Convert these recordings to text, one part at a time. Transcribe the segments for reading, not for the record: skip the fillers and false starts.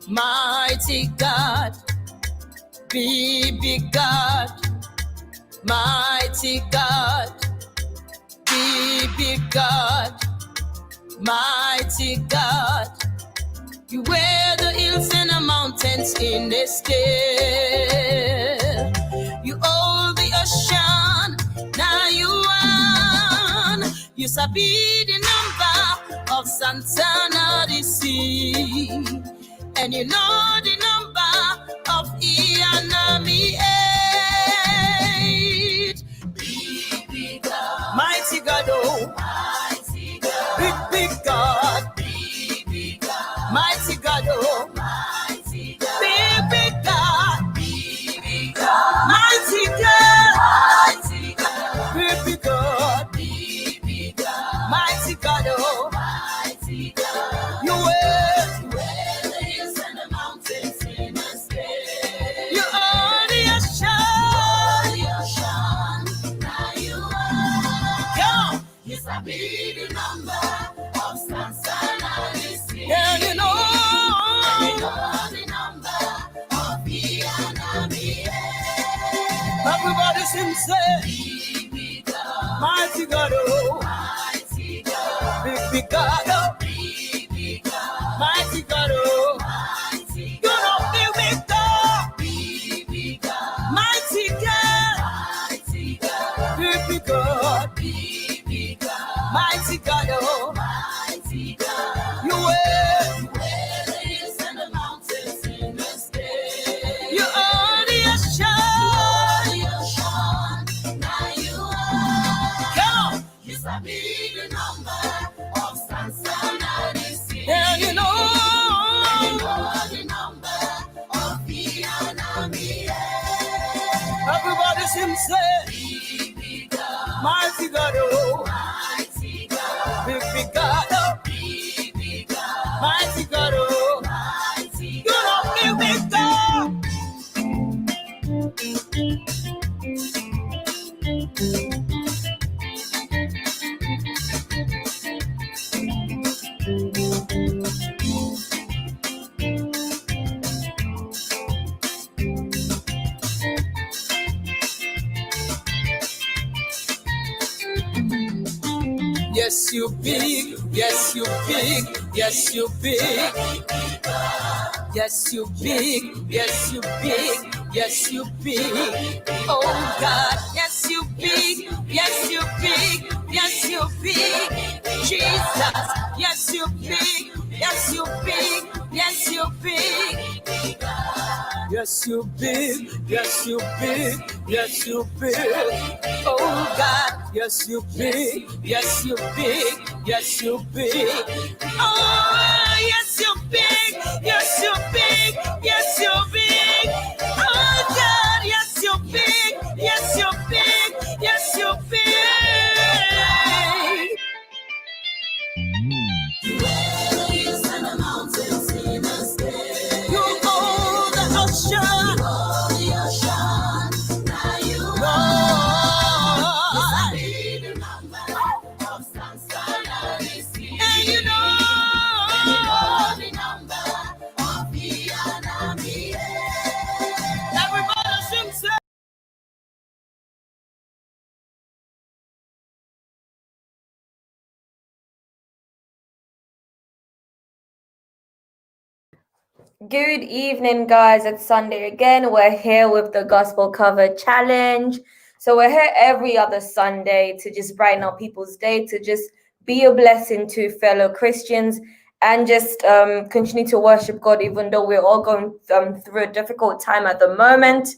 Mighty God, big God, mighty God, big God, mighty God. You wear the hills and the mountains in the scale. You hold the ocean, now you won. You sabi the number of Santana the sea, and you know the number of Ianami 8. Big God, mighty God, oh, mighty God, big God, big God, mighty God, oh, mighty God, big God, big God, mighty God, big God, big God, mighty God, oh, mighty God. You wear the hills and the mountains in the sky. You are the ocean, now you are. Go. Yes, I be the number of stars and sea. And you know the number of the enemy. Everybody sing, say, big God, mighty God, oh, mighty God, big God, oh, big God, mighty God, oh, mighty God, you know the big God, big God, mighty God, big God, big God, mighty God, oh, mighty God, you wear the hills and the mountains in the sky. You are the ocean, now you are. Come on. Yes, I be the number of stars and the sea. And you know the number of the enemy. Everybody sing, say, big God, mighty God, oh, mighty God, big God, oh, big God, mighty God, oh, mighty God, you know big God. Yes, you big, yes, you big, yes, you big. Yes, you big, yes, you big, yes, you big. Oh God, yes, you big, yes, you big, yes, you big. Jesus, yes, you big, yes, you big, yes, you big. Yes, you big, yes, you big, yes, you big. Oh God, yes, you big, yes, you big, yes, you big. Oh, yes, you big, yes, you big, yes, you big. Oh God, yes, you big, yes, you big, yes, you big. You own the ocean. Now you and you know the number of the enemy. Everybody sing, say. Good evening, guys. It's Sunday again. We're here with the Gospel Cover Challenge. So we're here every other Sunday to just brighten up people's day, to just be a blessing to fellow Christians, and just continue to worship God, even though we're all going through a difficult time at the moment.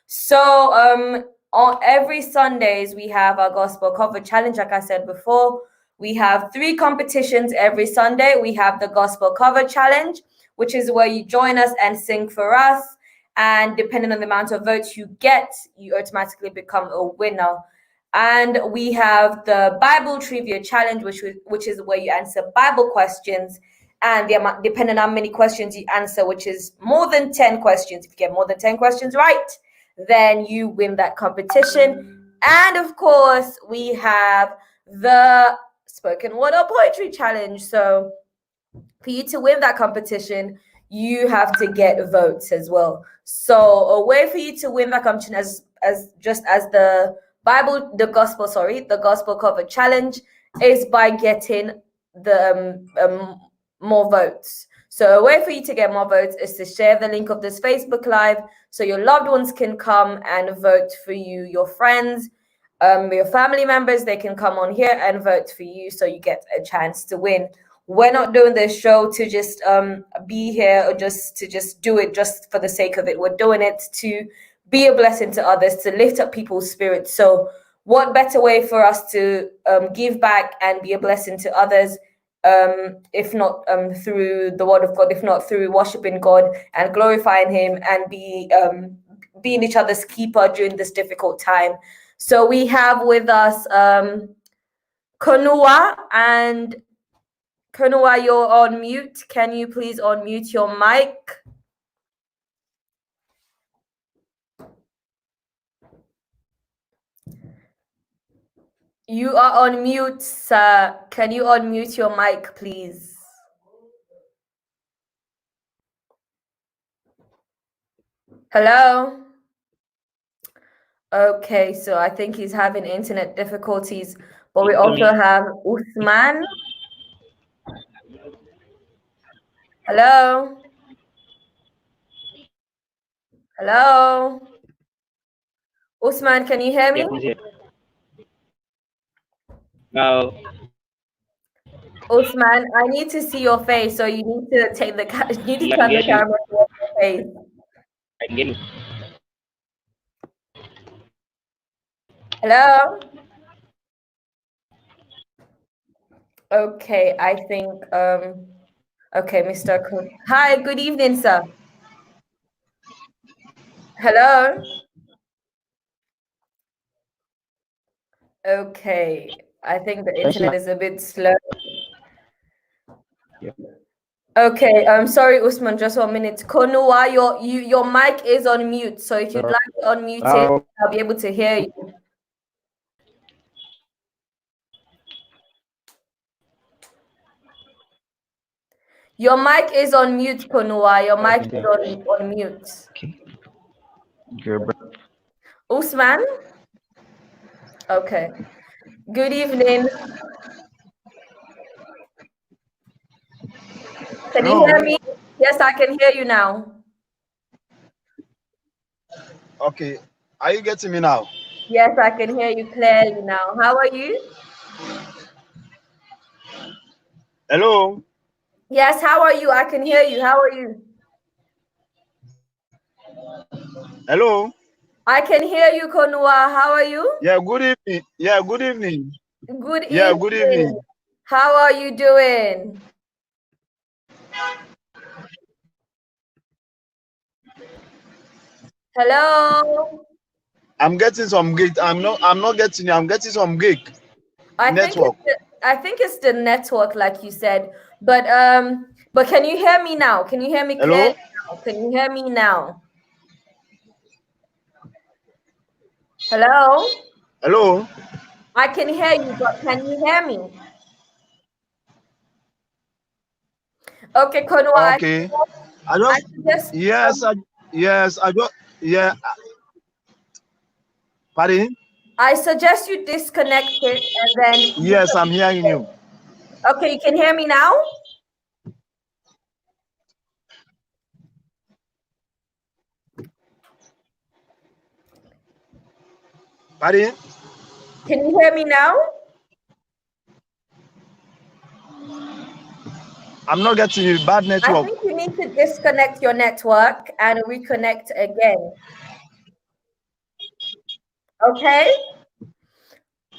So on every Sundays, we have our Gospel Cover Challenge. Like I said before, we have 3 competitions every Sunday. We have the Gospel Cover Challenge, which is where you join us and sing for us. And depending on the amount of votes you get, you automatically become a winner. And we have the Bible Trivia Challenge, which is where you answer Bible questions. And the amount, depending on how many questions you answer, which is more than 10 questions. If you get more than 10 questions right, then you win that competition. And of course, we have the Spoken Word or Poetry Challenge. So for you to win that competition, you have to get votes as well. So a way for you to win that competition as just as the gospel cover challenge is by getting the more votes. So a way for you to get more votes is to share the link of this Facebook Live so your loved ones can come and vote for you, your friends, your family members, they can come on here and vote for you so you get a chance to win. We're not doing this show to just be here or just to just do it just for the sake of it. We're doing it to be a blessing to others, to lift up people's spirits. So what better way for us to give back and be a blessing to others, if not through the word of God, if not through worshiping God and glorifying him and being each other's keeper during this difficult time. So we have with us Konua, and Konua, you're on mute. Can you please unmute your mic? You are on mute, sir. Can you unmute your mic, please? Hello? Okay, so I think he's having internet difficulties, but we also have Usman. Hello? Hello? Usman, can you hear me? No. Usman, I need to see your face, so you need to take the you need to turn the camera to your face. Hello? Okay, I think okay, Mr. Kun. Hi, good evening, sir. Hello? Okay, I think the internet is a bit slow. Okay, I'm sorry, Usman, just 1 minute. Konua, your mic is on mute, so if you'd like to unmute it, I'll be able to hear you. Your mic is on mute, Konua. Your mic is on mute. Okay. Usman? Okay. Good evening. Can you hear me? Yes, I can hear you now. Okay. Are you getting me now? Yes, I can hear you clearly now. How are you? Hello? Yes, how are you? I can hear you. How are you? Hello? I can hear you, Konua. How are you? Yeah, good evening. Yeah, good evening. Good Yeah, evening. good evening. How are you doing? Hello? I'm getting some gig. I'm not getting you. I'm getting some gig. Network. I think it's the network, like you said. But can you hear me now? Can you hear me clearly now? Can you hear me now? Hello? Hello? I can hear you, but can you hear me? Okay, Konua. Okay. Yeah. Pardon? I suggest you disconnect it and then. Yes, I'm hearing you. Okay, you can hear me now? Pardon? Can you hear me now? I'm not getting you. Bad network. I think you need to disconnect your network and reconnect again. Okay?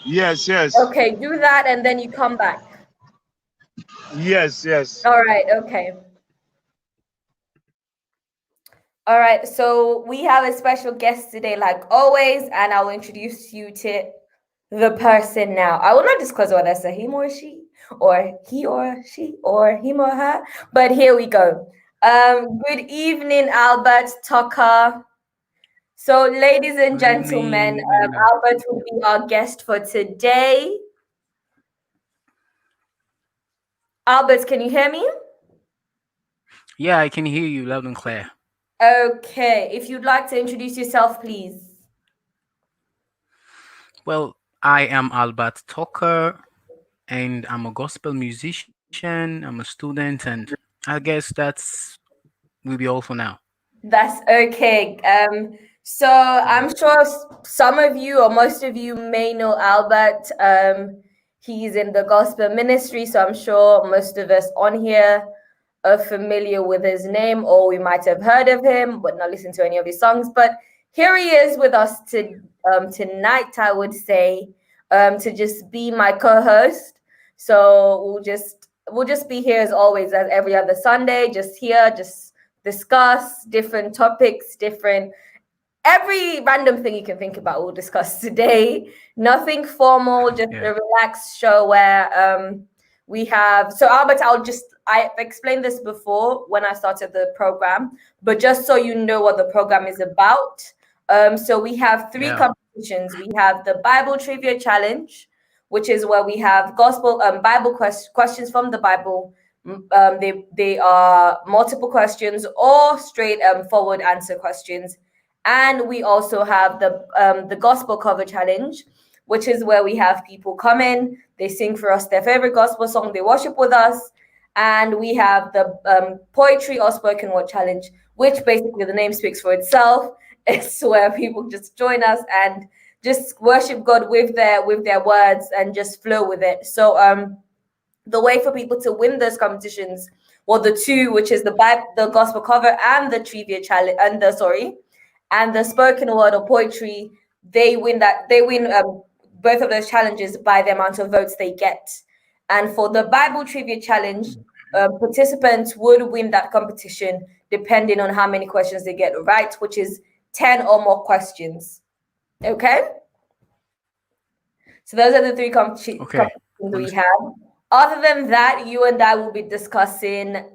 Yes. Okay, do that and then you come back. Yes. All right, okay. All right, so we have a special guest today, like always, and I'll introduce you to the person now. I will not disclose whether it's a him or she, or he or she, or him or her, but here we go. Good evening, Albert Tucker. So, ladies and gentlemen, Albert will be our guest for today. Albert, can you hear me? Yeah, I can hear you loud and clear. Okay, if you'd like to introduce yourself, please. Well, I am Albert Tucker, and I'm a gospel musician. I'm a student, and I guess that's will be all for now. That's okay. So I'm sure some of you or most of you may know Albert. He's in the gospel ministry, so I'm sure most of us on here are familiar with his name, or we might have heard of him, but not listened to any of his songs. But here he is with us tonight, I would say, to just be my co-host. So we'll just be here as always, as every other Sunday, just here, just discuss different topics, different every random thing you can think about we'll discuss today. Nothing formal, just Yeah. a relaxed show where we have so Albert, I explained this before when I started the program, but just so you know what the program is about. So we have three Yeah. competitions. We have the Bible Trivia Challenge, which is where we have gospel Bible questions from the Bible. They are multiple questions or straight forward answer questions. And we also have the gospel cover challenge, which is where we have people come in, they sing for us their favorite gospel song, they worship with us. And we have the poetry or spoken word challenge, which basically the name speaks for itself. It's where people just join us and just worship God with their words and just flow with it. So the way for people to win those competitions, well, the two, which is the Bible, the gospel cover, and the trivia challenge, and the spoken word or poetry, they win both of those challenges by the amount of votes they get. And for the Bible trivia challenge, participants would win that competition depending on how many questions they get right, which is 10 or more questions. Okay, so those are the three Okay. competitions we have. Other than that, you and I will be discussing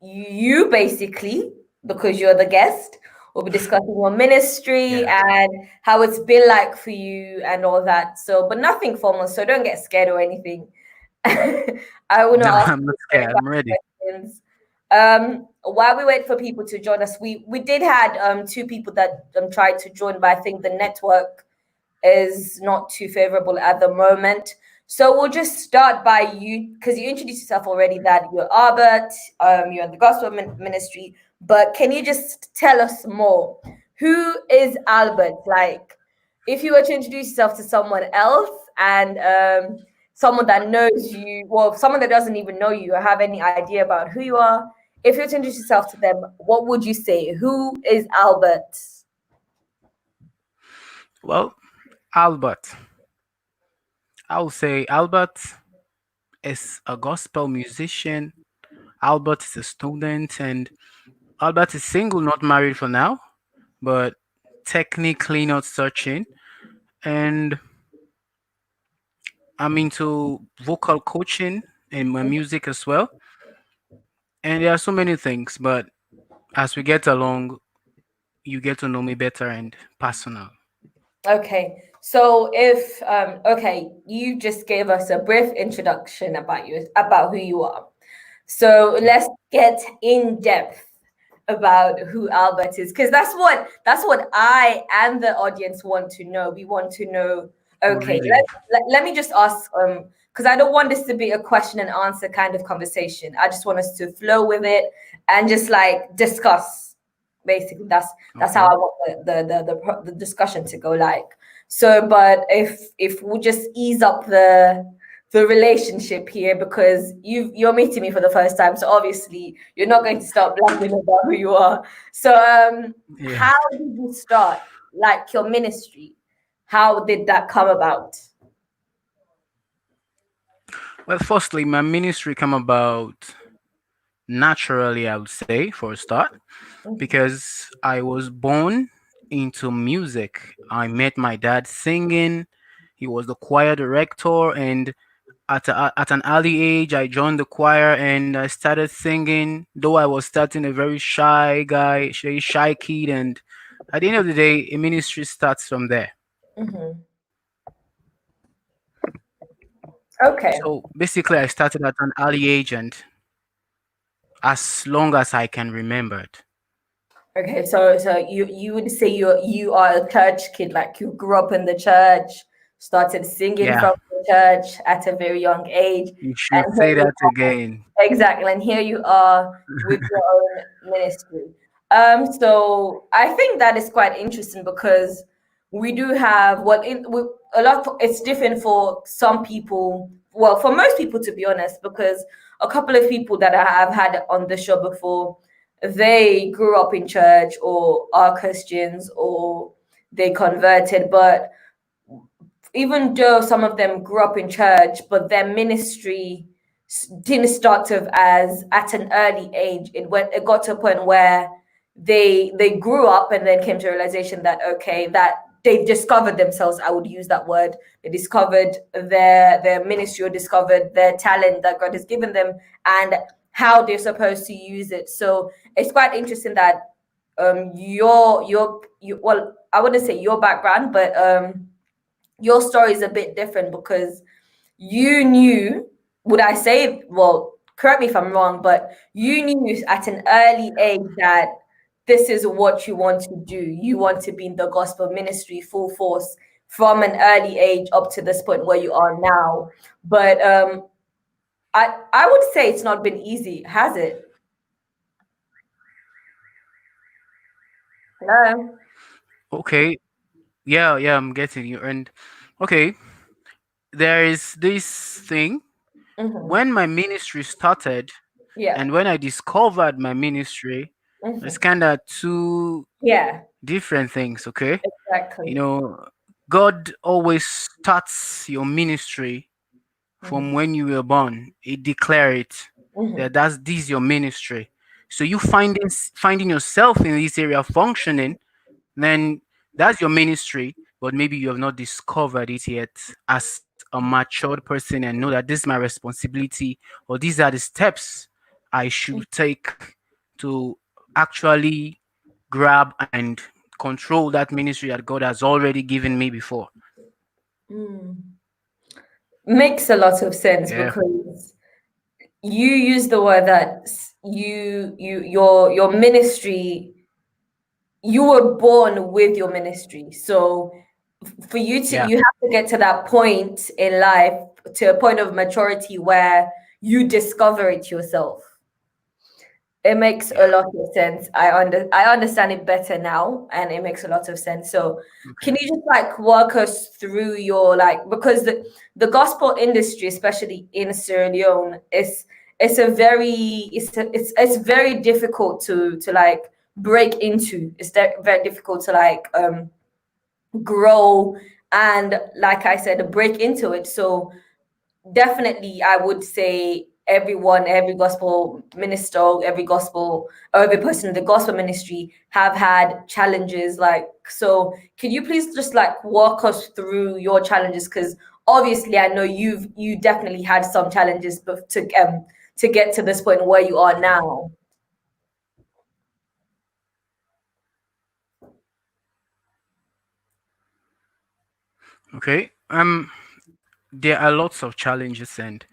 you basically, because you're the guest. We'll be discussing your ministry Yeah. and how it's been like for you and all that. So, but nothing formal. So don't get scared or anything. I will No, not ask I'm not you scared. I'm ready. questions. While we wait for people to join us, we did had two people that tried to join, but I think the network is not too favorable at the moment. So we'll just start by you because you introduced yourself already that you're Albert, you're in the gospel ministry. But can you just tell us more? Who is Albert? Like, if you were to introduce yourself to someone else and someone that knows you, well, someone that doesn't even know you or have any idea about who you are, if you were to introduce yourself to them, what would you say? Who is Albert? Well, Albert. I will say Albert is a gospel musician. Albert is a student, and Albert is single, not married for now, but technically not searching. And I'm into vocal coaching and my music as well. And there are so many things, but as we get along, you get to know me better and personal. Okay, so if okay, you just gave us a brief introduction about you, about who you are. So Yeah. let's get in depth about who Albert is, because that's what I and the audience want to know. We want to know. Oh, Okay, really? let me just ask because I don't want this to be a question and answer kind of conversation. I just want us to flow with it and just like discuss. Basically, that's how Okay. I want the discussion to go like. So, but if we just ease up the relationship here because you're meeting me for the first time, so obviously you're not going to start blabbing about who you are. So, Yeah. how did you start like your ministry? How did that come about? Well, firstly, my ministry come about naturally, I would say, for a start, because I was born into music. I met my dad singing. He was the choir director, and at an early age, I joined the choir and I started singing. Though I was starting a very shy guy, very shy kid, and at the end of the day, a ministry starts from there. Mhm. Okay. So basically, I started at an early age, and as long as I can remember it. Okay, so you would say you are a church kid, like you grew up in the church, started singing Yeah, from the church at a very young age, you and should here say you that again. exactly, and here you are with your own ministry. So I think that is quite interesting because we do have a lot. It's different for some people. Well, for most people, to be honest, because a couple of people that I have had on the show before, they grew up in church or are Christians or they converted, but even though some of them grew up in church, but their ministry didn't start off as at an early age. It got to a point where they grew up and then came to a realization that okay, that they discovered themselves. I would use that word. They discovered their ministry or discovered their talent that God has given them and how they're supposed to use it. So it's quite interesting that your well, I wouldn't say your background, but your story is a bit different because you knew, would I say, well, correct me if I'm wrong, but you knew at an early age that this is what you want to do. You want to be in the gospel ministry full force from an early age up to this point where you are now. But I would say it's not been easy, has it? Hello? Okay. Yeah, I'm getting you. And okay, there is this thing Mm-hmm. when my ministry started Yeah. and when I discovered my ministry, it's Mm-hmm. kind of two Yeah, different things, okay? You exactly. know, God always starts your ministry from Mm-hmm. when you were born. He declare it that Mm-hmm. that's this your ministry. So you finding yourself in this area functioning, then that's your ministry, but maybe you have not discovered it yet as a matured person and know that this is my responsibility or these are the steps I should take to actually grab and control that ministry that God has already given me before. Mm. Makes a lot of sense Yeah. because you use the word that your ministry, you were born with your ministry. So for you to Yeah. you have to get to that point in life, to a point of maturity where you discover it yourself. It makes a Yeah. lot of sense. I understand it better now, and it makes a lot of sense. So, can Okay. you just like walk us through your like because the gospel industry, especially in Sierra Leone, is it's a very it's very difficult to like break into. Very difficult to like grow and like I said, break into it. So definitely I would say everyone, every gospel minister, every gospel or every person in the gospel ministry have had challenges. Like, so can you please just like walk us through your challenges? Because obviously I know you definitely had some challenges to get to this point where you are now. Okay. There are lots of challenges, and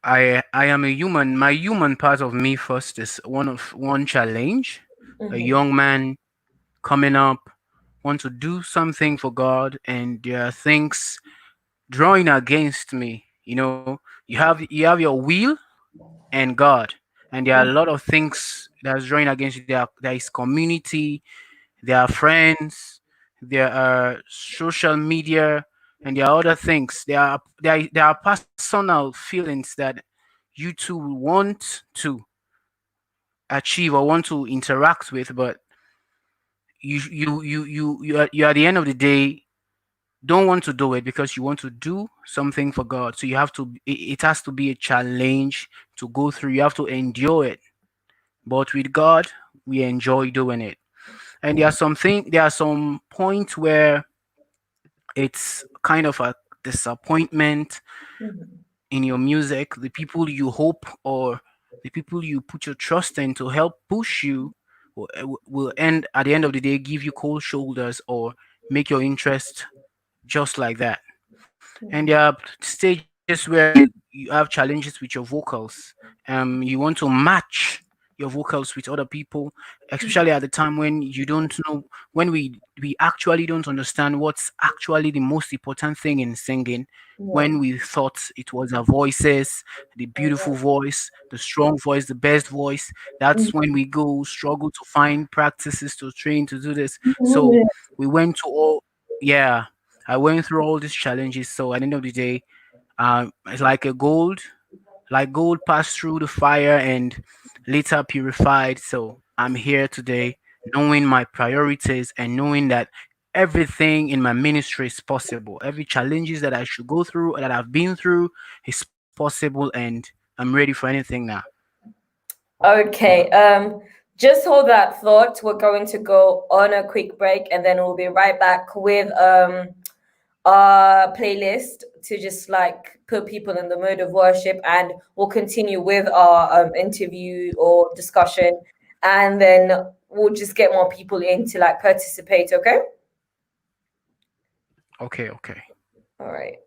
I am a human. My human part of me first is one challenge. A Mm-hmm. young man coming up, want to do something for God, and there are things drawing against me. You have your will and God, and there are a lot of things that's drawing against you. There is community, there are friends, there are social media, and there are other things. There are personal feelings that you two want to achieve or want to interact with, but you at the end of the day don't want to do it because you want to do something for God. So you have to. It has to be a challenge to go through. You have to endure it. But with God, we enjoy doing it. And there are some points where it's kind of a disappointment Mm-hmm. in your music. The people you hope or the people you put your trust in to help push you will end at the end of the day give you cold shoulders or make your interest just like that. And there are stages where you have challenges with your vocals. You want to match your vocals with other people, especially at the time when you don't know, when we actually don't understand what's actually the most important thing in singing. Yeah. When we thought it was our voices, the beautiful voice, the strong voice, the best voice, that's when we go struggle to find practices to train to do this. So we went to all, yeah, I went through all these challenges. So at the end of the day, it's like gold passed through the fire and later purified. So I'm here today knowing my priorities and knowing that everything in my ministry is possible. Every challenges that I should go through, that I've been through, is possible, and I'm ready for anything now. Okay. Just hold that thought. We're going to go on a quick break, and then we'll be right back with our playlist to just like put people in the mood of worship, and we'll continue with our interview or discussion, and then we'll just get more people in to like participate. Okay. Okay. All right.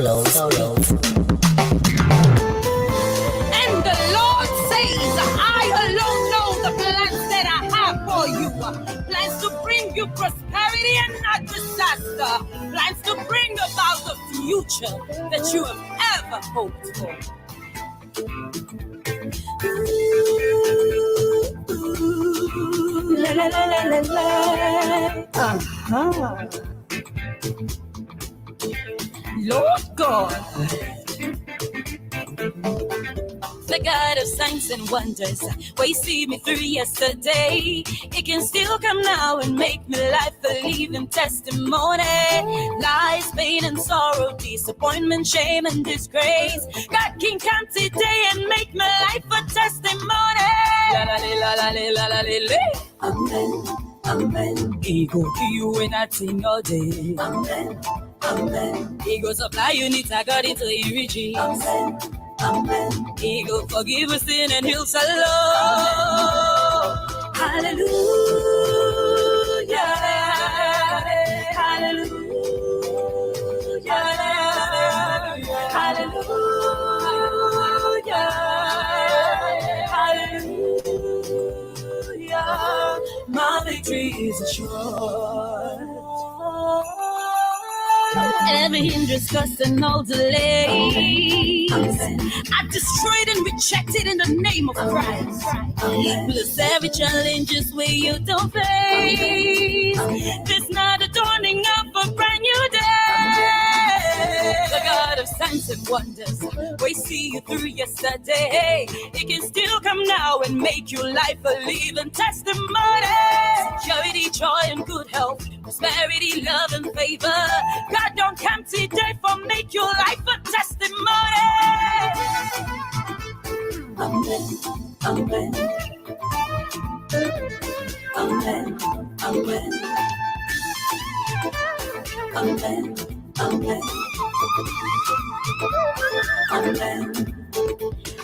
And the Lord says, I alone know the plans that I have for you. Plans to bring you prosperity and not disaster. Plans to bring about the future that you have ever hoped for. La, la, la, la, la, la. Lord God, the God of signs and wonders, where you see me through yesterday, it can still come now and make me life a living testimony. Lies, pain and sorrow, disappointment, shame and disgrace, God can come today and make my life a testimony. La la la la la la la la. Amen, amen. He go give you anything all day. Amen, amen. He go supply your needs according to your riches. Amen, amen. He go forgive us sin and heal the Lord. Hallelujah, hallelujah, hallelujah, hallelujah. My victory is assured. Every hindrance, curse, and all delays, I destroyed and rejected in the name of Christ. Plus every challenge is where you don't face. There's not a dawning of a brand new day. The God of signs and wonders, we see you through yesterday. It can still come now and make your life a living testimony. Security, joy, and good health, prosperity, love, and favor. God don't come today for make your life a testimony. Amen, amen, amen, amen, amen, amen, amen.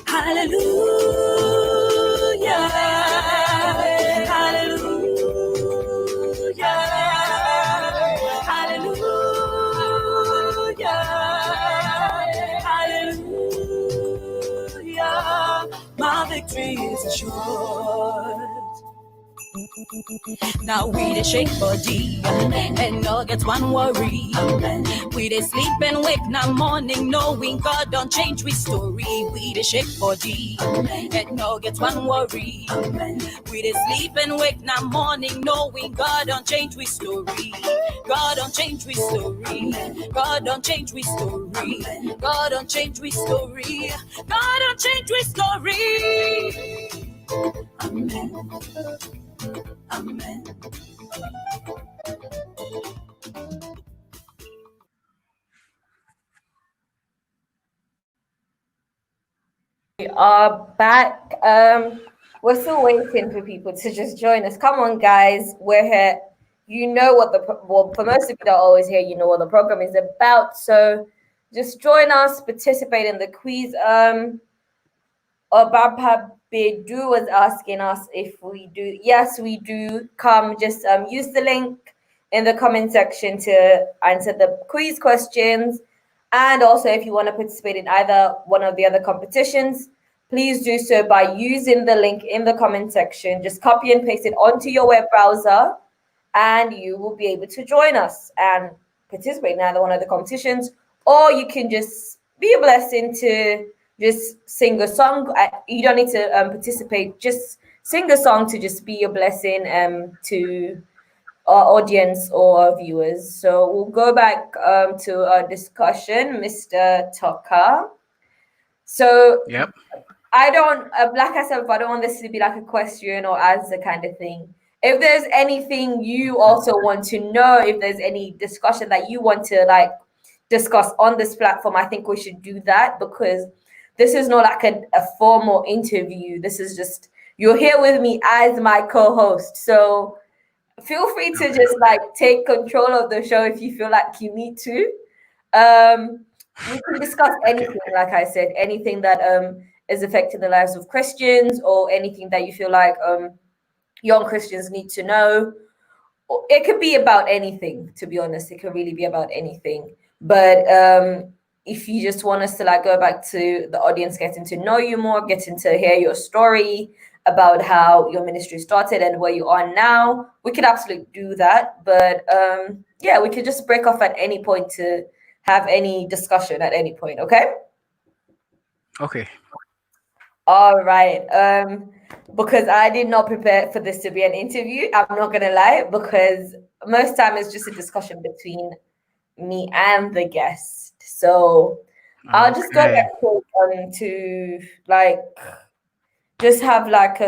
Hallelujah, hallelujah, hallelujah, hallelujah. My victory is assured. Now we dey shake body and no get one worry. We dey sleep and wake now morning knowing God don't change we story. We dey shake body and no get one worry. We dey sleep and wake now morning knowing God don't change we story. God don't change we story. God don't change we story. God don't change we story. God don't change we story. Amen. Amen. are back. We're still waiting for people to just join us. Come on, guys. We're here. You know what well, for most of you that are always here, you know what the program is about. So just join us, participate in the quiz. Obapa Bedu was asking us if we do. Yes, we do. Come, just use the link in the comment section to answer the quiz questions. And also, if you want to participate in either one of the other competitions, please do so by using the link in the comment section. Just copy and paste it onto your web browser, and you will be able to join us and participate in either one of the competitions. Or you can just be a blessing to just sing a song. You don't need to participate. Just sing a song to just be a blessing to our audience or our viewers. So we'll go back to our discussion, Mr. Tucker. So Yep. I don't, like I said, I don't want this to be like a question or answer kind of thing. If there's anything you also want to know, if there's any discussion that you want to like discuss on this platform, I think we should do that, because this is not like a formal interview. This is just, you're here with me as my co-host. So feel free to just like take control of the show if you feel like you need to. We can discuss anything, like I said, anything that is affecting the lives of Christians, or anything that you feel like young Christians need to know. It could be about anything, to be honest. It could really be about anything. But if you just want us to like go back to the audience, getting to know you more, getting to hear your story about how your ministry started and where you are now, we could absolutely do that. But yeah, we could just break off at any point to have any discussion at any point. Okay. All right. Because I did not prepare for this to be an interview. I'm not gonna lie, because most time it's just a discussion between me and the guest. So I'll just go back to like just have like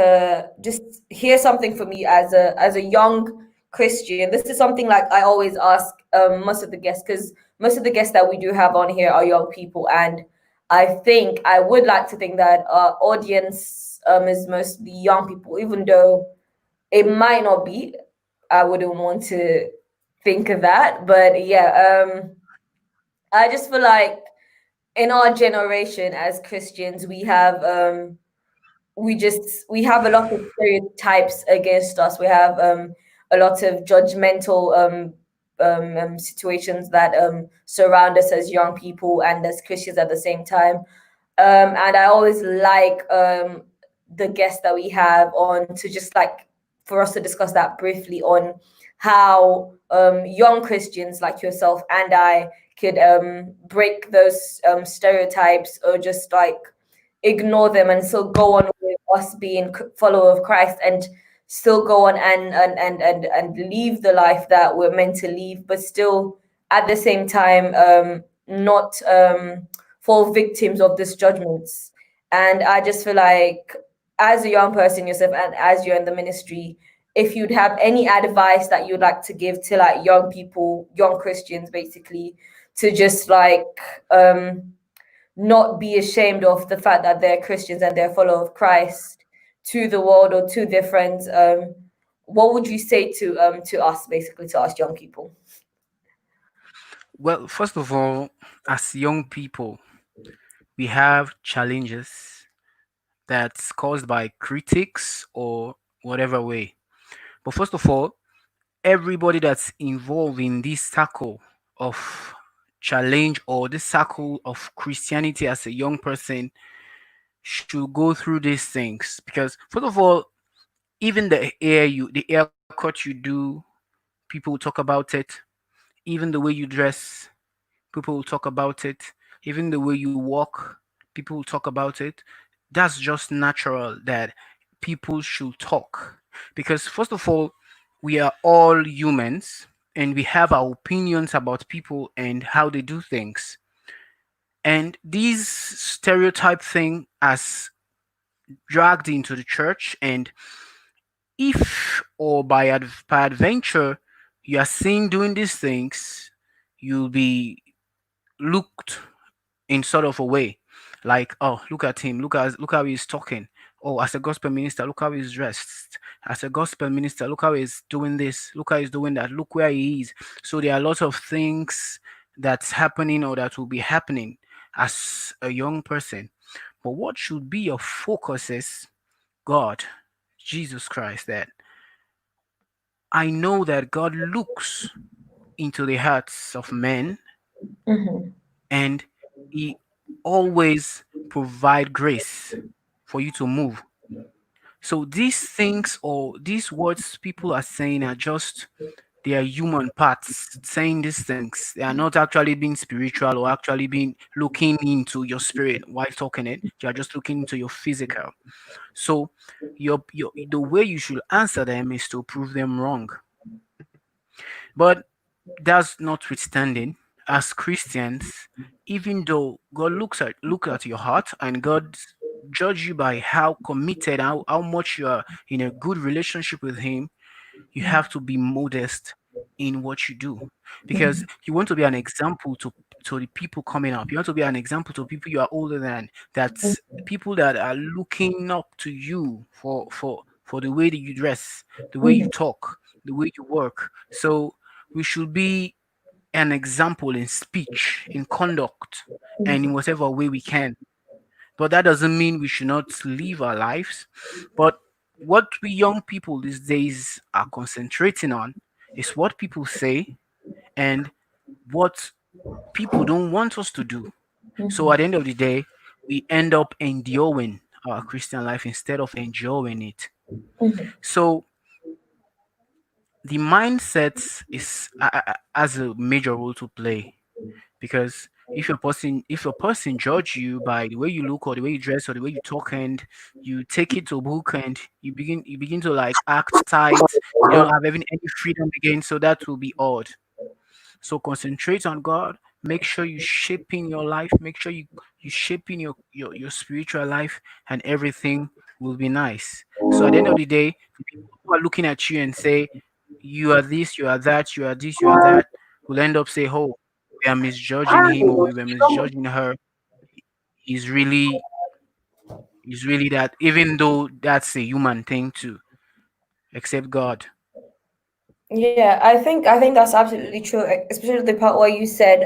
just hear something from you as a young Christian. This is something like I always ask most of the guests, because most of the guests that we do have on here are young people, and I would like to think that our audience is mostly young people, even though it might not be. I wouldn't want to think of that, but yeah, I just feel like in our generation as Christians, we have a lot of stereotypes against us. We have a lot of judgmental situations that surround us as young people and as Christians at the same time. And I always like the guests that we have on to just like for us to discuss that briefly on how young Christians like yourself and I could break those stereotypes, or just like ignore them and still go on with us being follower of Christ, and still go on and live the life that we're meant to live, but still at the same time not fall victims of these judgments. And I just feel like as a young person yourself, and as you're in the ministry, if you'd have any advice that you'd like to give to like young people, young Christians basically, to just like not be ashamed of the fact that they're Christians and they're follower of Christ to the world or to their friends, what would you say to us, basically, to us young people? Well, first of all, as young people, we have challenges that's caused by critics or whatever way. But first of all, everybody that's involved in this circle of challenge or this circle of Christianity as a young person should go through these things, because first of all, even the haircut you do, people will talk about it. Even the way you dress, people will talk about it. Even the way you walk, people will talk about it. That's just natural that people should talk, because first of all, we are all humans and we have our opinions about people and how they do things. And these stereotype thing has dragged into the church, and if or by adventure you are seen doing these things, you'll be looked in sort of a way. Like, oh, look at him, look how he's talking. Oh, as a gospel minister, look how he's dressed. As a gospel minister, look how he's doing this, look how he's doing that, look where he is. So there are lots of things that's happening or that will be happening as a young person. But what should be your focus is God, Jesus Christ. That I know that God looks into the hearts of men, Mhm. and he always provide grace for you to move. So these things or these words people are saying are just, they are human parts saying these things. They are not actually being spiritual or actually being looking into your spirit while talking it. You are just looking into your physical. So your the way you should answer them is to prove them wrong. But that's notwithstanding, as Christians, even though God look at your heart and God judge you by how committed, how much you are in a good relationship with Him, you have to be modest in what you do, because you want to be an example to the people coming up. You want to be an example to people you are older than, that's people that are looking up to you for the way that you dress, the way you Mhm. talk, the way you work. So we should be an example in speech, in conduct, and in whatever way we can. But that doesn't mean we should not live our lives. But what we young people these days are concentrating on is what people say and what people don't want us to do. So at the end of the day, we end up enduring our Christian life instead of enjoying it. So the mindset is has a major role to play, because if a person judge you by the way you look or the way you dress or the way you talk, and you take it to book and you begin to like act tight, you don't have even any freedom again, so that will be odd. So concentrate on God. Make sure you shaping your life. Make sure you shaping your spiritual life, and everything will be nice. So at the end of the day, the people who are looking at you and say you are this, you are that, you are this, you are that, will end up say, "Oh, we are misjudging him or we were misjudging her." Is really is really that, even though that's a human thing too, except God. Yeah, I think that's absolutely true, especially the part where you said,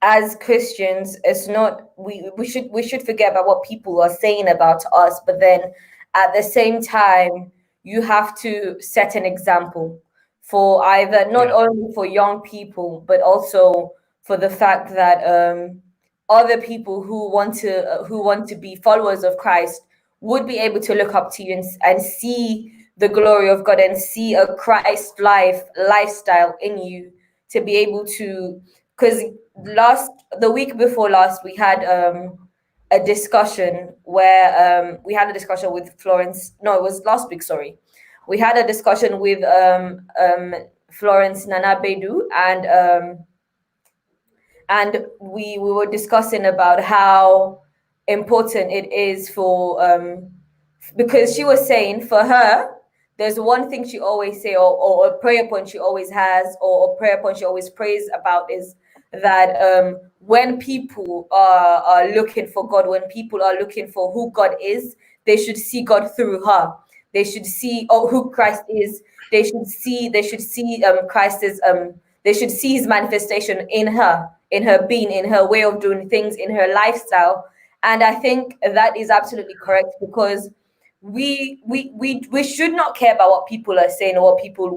as Christians, it's not we should forget about what people are saying about us, but then at the same time, you have to set an example for either not Yeah. only for young people, but also for the fact that other people who want to be followers of Christ would be able to look up to you and see the glory of God and see a Christ lifestyle in you, to be able to, because last the week before last we had a discussion where we had a discussion with Florence. No, it was last week, sorry. We had a discussion with Florence Nanabedu, and we were discussing about how important it is for because she was saying for her there's one thing she always say, or a prayer point she always has, or a prayer point she always prays about, is that when people are looking for God, when people are looking for who God is, they should see God through her. They should see who Christ is. They should see Christ as they should see his manifestation in her being, in her way of doing things, in her lifestyle. And I think that is absolutely correct, because we should not care about what people are saying, or what people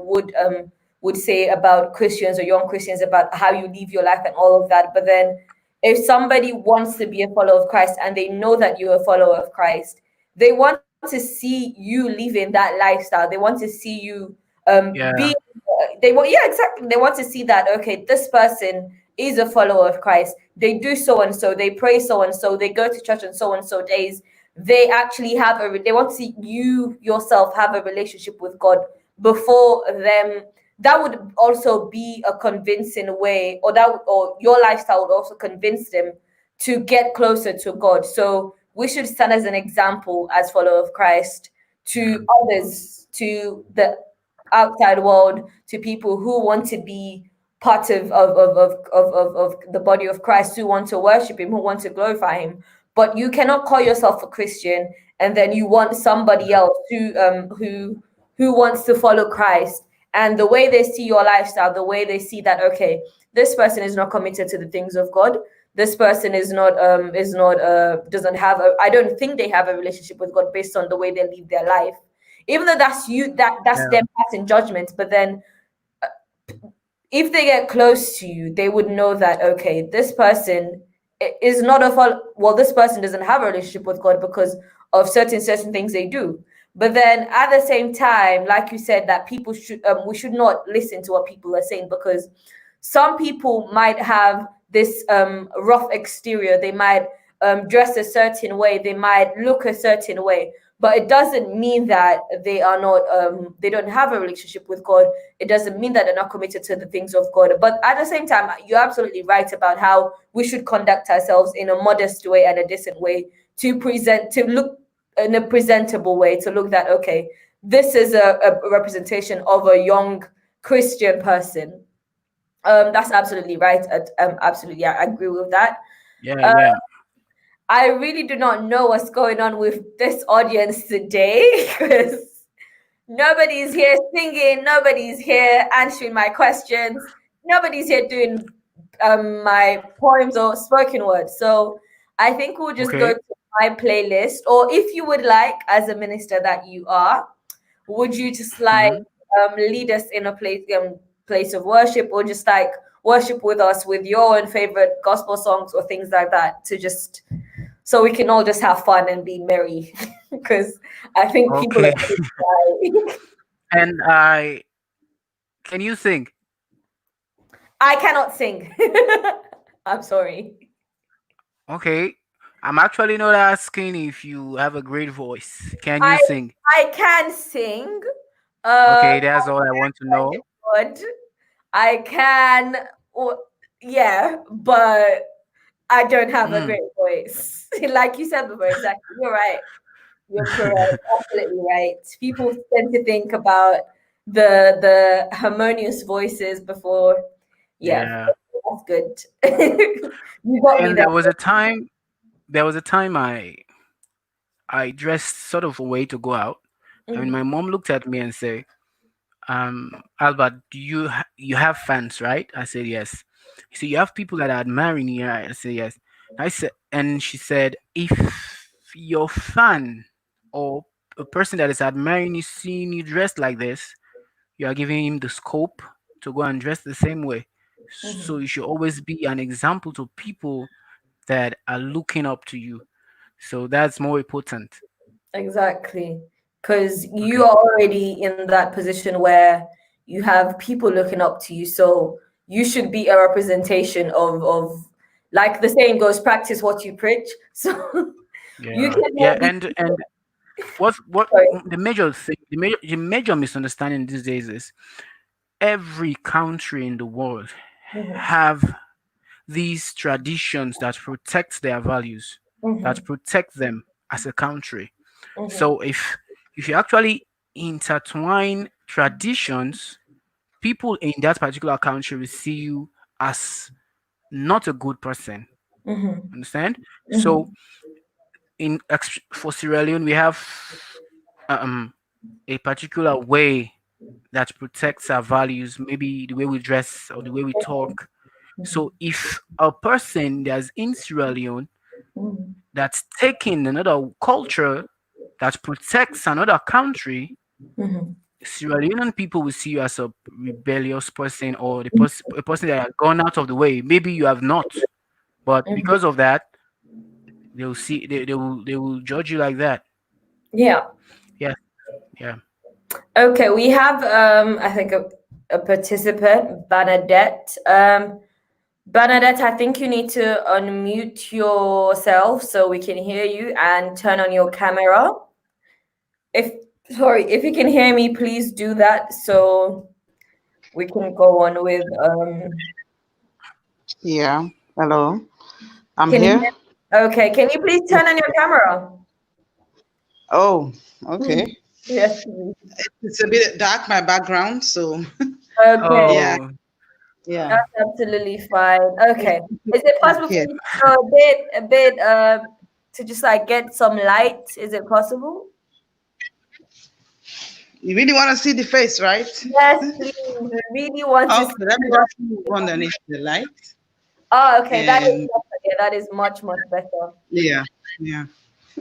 would say about Christians or young Christians, about how you live your life and all of that. But then if somebody wants to be a follower of Christ and they know that you're a follower of Christ, they want to see you living that lifestyle. They want to see you be Yeah. they want, yeah, exactly, they want to see that, okay, this person is a follower of Christ. They do so and so, they pray so and so, they go to church on so and so days. They actually they want to see you yourself have a relationship with God before them. That would also be a convincing way, or your lifestyle would also convince them to get closer to God. So we should stand as an example as follower of Christ Yeah. to others, to the outside world, to people who want to be part of the body of Christ, who want to worship him, who want to glorify him. but you cannot call yourself a Christian and then you want somebody else who wants to follow Christ, and the way they see your lifestyle, the way they see that, okay, this person is not committed to the things of God. This person is not doesn't have a, I don't think they have a relationship with God based on the way they live their life. Even though that's them passing judgment, but then if they get close to you, they would know that, okay, this person is not this person doesn't have a relationship with God because of certain things they do. But then at the same time, like you said, that people should we should not listen to what people are saying, because some people might have this rough exterior. They might dress a certain way. They might look a certain way. But it doesn't mean that they are not, they don't have a relationship with God. It doesn't mean that they're not committed to the things of God. But at the same time, you're absolutely right about how we should conduct ourselves in a modest way and a decent way, to look in a presentable way, to look that, okay, this is a representation of a young Christian person. That's absolutely right. Absolutely, I agree with that. Yeah. I really do not know what's going on with this audience today, because nobody's here singing, nobody's here answering my questions, nobody's here doing my poems or spoken word. So I think we'll just go to my playlist, or if you would like, as a minister that you are, would you just like lead us in a place of worship, or just like worship with us with your own favorite gospel songs or things like that, to just so we can all just have fun and be merry, because I think people are And can you sing? I cannot sing. I'm sorry. Okay. I'm actually not asking if you have a great voice. Can you sing? I can sing. Okay, that's all I want to know. I can, yeah, but I don't have a great voice. Like you said before, exactly. You're right. You're correct. Absolutely right. People tend to think about the harmonious voices before. Yeah. That's good. You got me there. There was a time I dressed sort of a way to go out. I mean, my mom looked at me and said, Albert, do you have fans, right? I said yes. So you have people that are admiring you, right? I said yes. And she said, if your fan or a person that is admiring you, seeing you dressed like this, you are giving him the scope to go and dress the same way. So you should always be an example to people that are looking up to you. So that's more important. Exactly. Because you are already in that position where you have people looking up to you. So you should be a representation of like the saying goes, practice what you preach. So you can and what the major misunderstanding these days is every country in the world have these traditions that protect their values, that protect them as a country. So if you actually intertwine traditions, people in that particular country will see you as not a good person. Understand? So for Sierra Leone, we have a particular way that protects our values, maybe the way we dress or the way we talk. So if a person that's in Sierra Leone that's taking another culture that protects another country, Sierra Leonean people will see you as a rebellious person, or a person that has gone out of the way. Maybe you have not, but because of that, they'll see they will judge you like that. Yeah. Okay, we have I think a participant, Bernadette. Bernadette, I think you need to unmute yourself so we can hear you and turn on your camera. If you can hear me, please do that so we can go on with Yeah. Hello. I'm here. Okay, can you please turn on your camera? Oh, okay. Yes. It's a bit dark, my background, so okay. Yeah. That's absolutely fine. Okay. Is it possible for you to go a bit to just like get some light? Is it possible? You really want to see the face, right? Yes, please. I really want to Okay, let me just move underneath the light. Oh, okay. That is And better. Yeah, that is much, much better. yeah.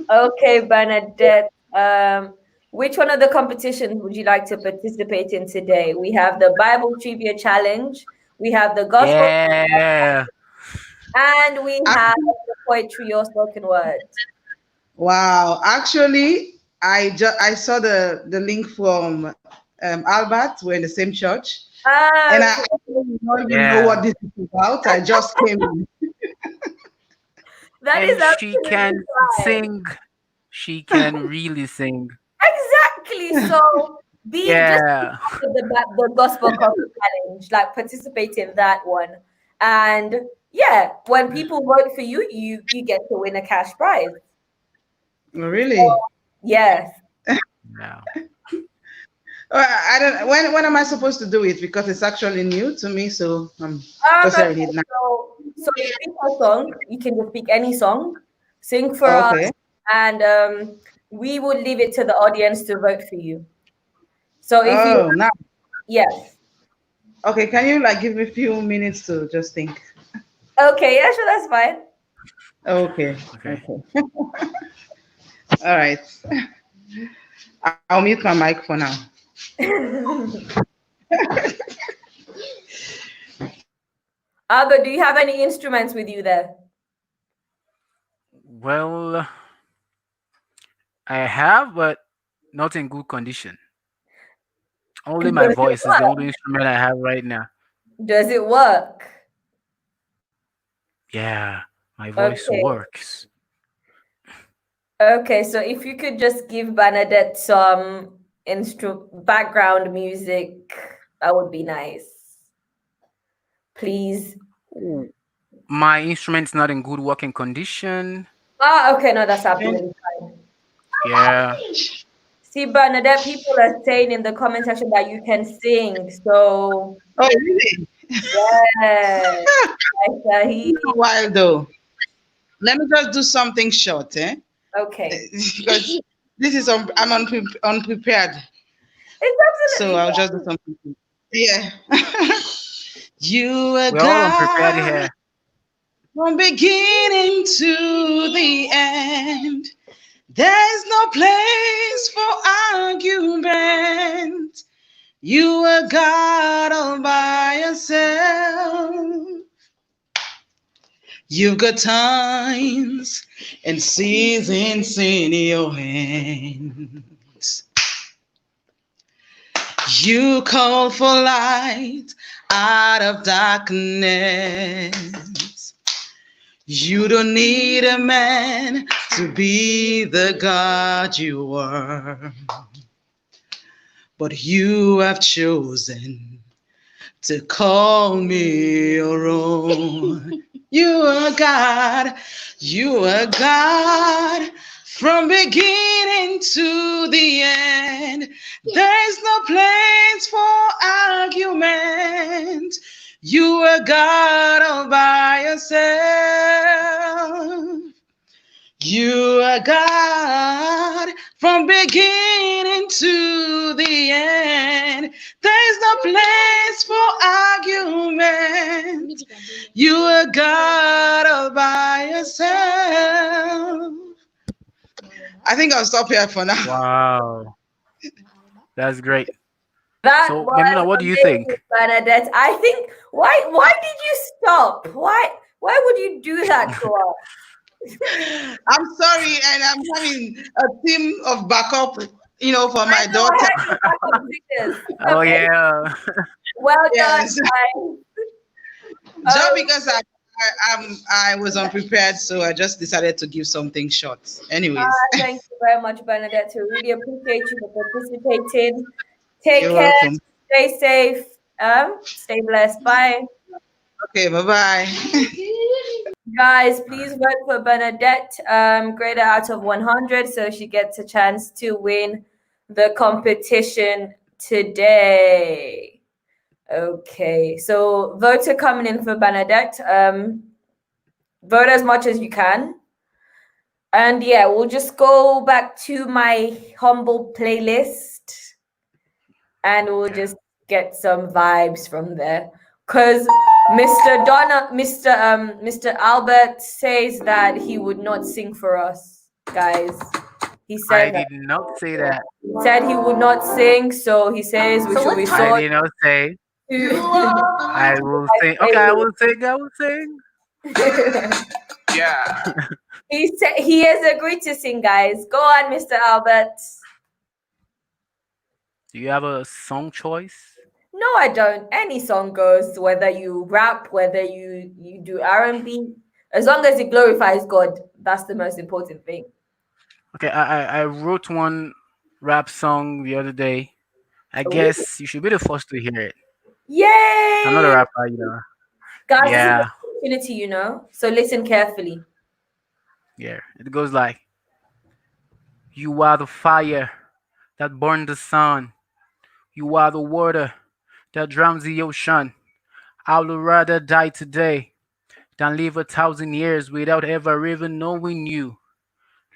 Okay, Bernadette. Which one of the competitions would you like to participate in today? We have the Bible Trivia Challenge, we have the Gospel, Yeah. and we have the Poetry or Spoken Words. Wow. Actually, I saw the link from Albert. We're in the same church. And I don't even know what this is about. I just came in. That And is she can fine. sing. She can really sing. Exactly. So just the Gospel Cover Challenge, like participate in that one. And yeah, when people vote for you, you get to win a cash prize. Oh, really? So, yes. Yeah. I don't. When am I supposed to do it? Because it's actually new to me, so I'm just Okay, hearing it now. so you pick a song. You can just pick any song, sing for us, and we will leave it to the audience to vote for you. So if you, now. Yes. Okay, can you like give me a few minutes to just think? Okay, yeah, sure, that's fine. Okay. All right. I'll mute my mic for now. Alba, do you have any instruments with you there? Well, I have, but not in good condition. Only my voice is the only instrument I have right now. Does it work? Yeah, my voice works. Okay, so if you could just give Bernadette some background music, that would be nice. Please. My instrument's not in good working condition. Okay, no, that's absolutely fine. Yeah. See, Bernadette, people are saying in the comment section that you can sing, so. Oh, really? Yes. A while though. Let me just do something short, Okay. Because this is I'm unprepared. So I'll just do something. Yeah. You are We're all unprepared here. From beginning to the end. There's no place for argument. You are God all by yourself. You've got times and seasons in your hands. You call for light out of darkness. You don't need a man to be the God you are. But you have chosen to call me your own. You are God. You are God. From beginning to the end, there's no place for argument. You are God all by yourself. You are God from beginning to the end. There's no place for argument. You are God all by yourself. I think I'll stop here for now. Wow. That's great. So, Memina, what do you think? Bernadette, I think, why did you stop? Why would you do that to us? I'm sorry, and I'm having a team of backup, for my daughter. Oh yeah. Well done, Just because I was unprepared, so I just decided to give something short. Anyways. Thank you very much, Bernadette. We really appreciate you for participating. Take You're care. welcome. Stay safe. Stay blessed. Bye. Okay, bye-bye. Guys, please vote for Bernadette. Grade her out of 100 so she gets a chance to win the competition today. Okay, so votes are coming in for Bernadette. Vote as much as you can. And yeah, we'll just go back to my humble playlist and we'll just get some vibes from there. Because Mr. Albert says that he would not sing for us, guys. He said I did not say that. He said he would not sing, so he says we should resort. I did not say. I will sing. Okay, I will sing. I will sing. Yeah. He said he has agreed to sing, guys. Go on, Mr. Albert. Do you have a song choice? No, I don't. Any song goes, whether you rap, whether you do R&B, as long as it glorifies God. That's the most important thing. Okay, I wrote one rap song the other day. I guess you should be the first to hear it. Yay! I'm not a rapper, you know. Guys, yeah. this is an opportunity, you know. So listen carefully. Yeah, it goes like, you are the fire that burned the sun. You are the water that drowns the ocean. I would rather die today than live 1,000 years without ever even knowing you.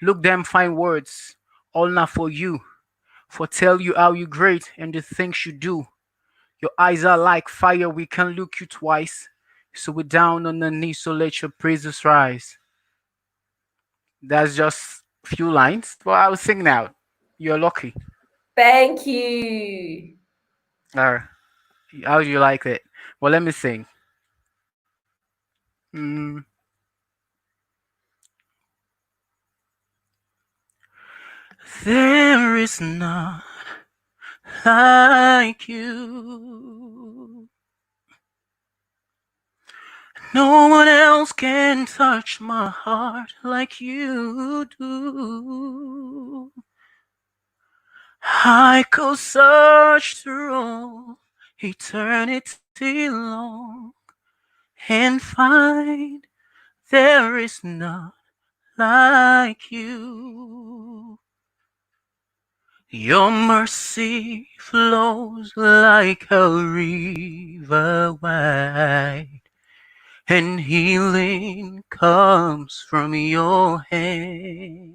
Look them fine words, all not for you, for tell you how you great and the things you do. Your eyes are like fire, we can look you twice. So we're down on the knees, so let your praises rise. That's just a few lines, but I will sing now. You're lucky. Thank you. How do you like it? Well, let me sing. There is none like you. No one else can touch my heart like you do. I could search through all eternity long and find there is none like you. Your mercy flows like a river wide, and healing comes from your hand.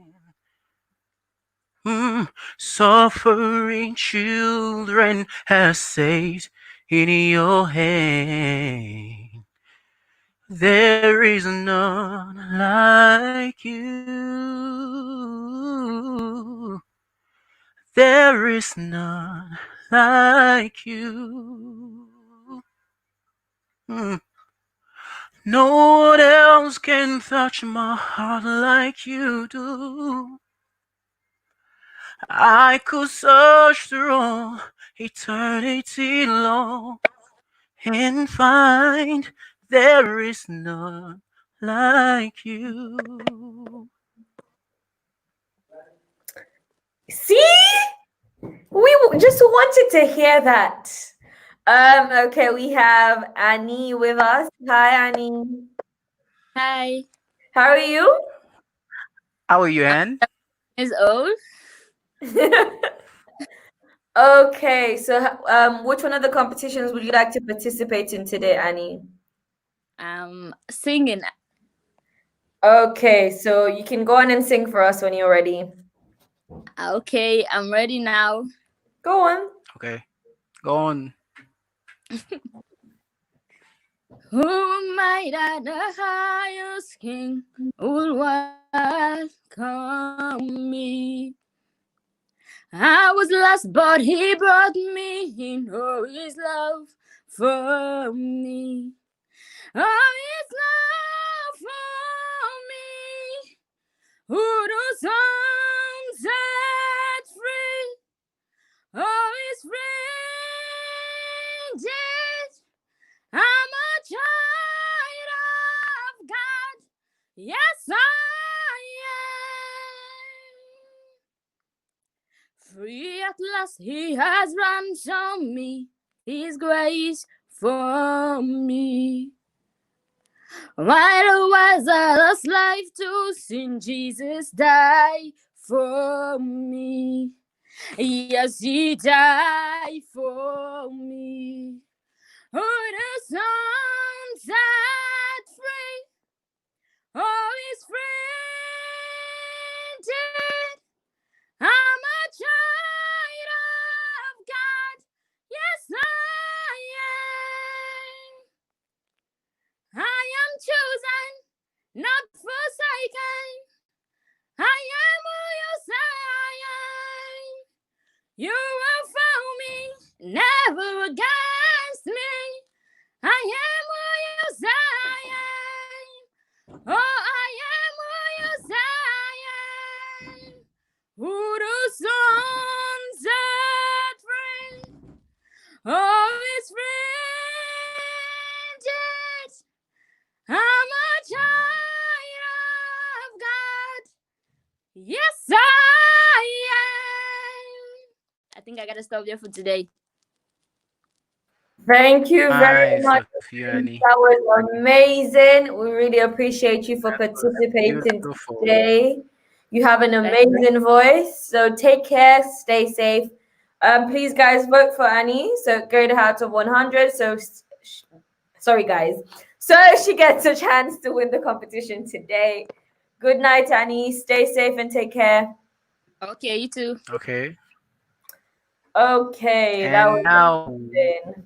Suffering children are saved in your hand. There is none like you. There is none like you. No one else can touch my heart like you do. I could search through all eternity long and find there is none like you. See? We just wanted to hear that. Okay, we have Annie with us. Hi, Annie. Hi. How are you? How are you, Anne? Is old. Okay, so which one of the competitions would you like to participate in today, Annie? Singing. Okay, so you can go on and sing for us when you're ready. Okay, I'm ready now. Go on. Okay, go on. Who might at the highest king will welcome me? I was lost, but he brought me in. Oh, his love for me. Oh, his love for me. Who the sun set free. Oh, his friend is. I'm a child of God. Yes, I am. Free at last, he has ransomed me. His grace for me. While I was a lost life to sin, Jesus died for me. Yes, he died for me. Who the sun set free, oh, his I gotta stop there for today. Thank you very much. That was amazing. We really appreciate you for participating today. You have an amazing voice. So take care, stay safe. Please, guys, vote for Annie. So go to out of 100. So, sorry, guys. So she gets a chance to win the competition today. Good night, Annie. Stay safe and take care. Okay, you too. Okay. Okay. And that was now, amazing.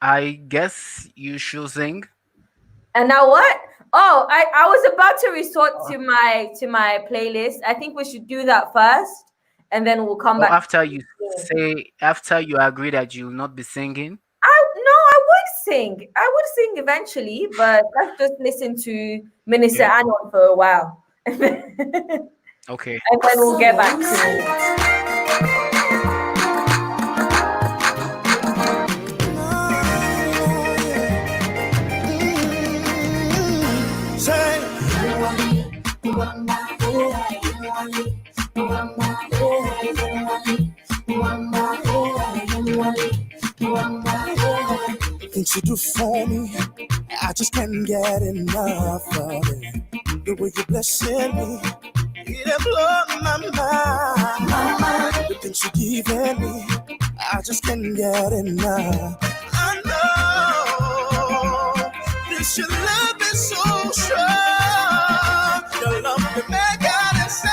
I guess you should sing. And now what? Oh, I was about to resort to my playlist. I think we should do that first, and then we'll come back. After you agree that you will not be singing. I would sing. I would sing eventually, but let's just listen to Minister Anon for a while. Okay. And then we'll get back to it. Things you do for me, I just can't get enough of it. The way you're blessing me, it blows my mind. The things you're giving me, I just can't get enough. I know this your love is so strong. Your love to make God and say.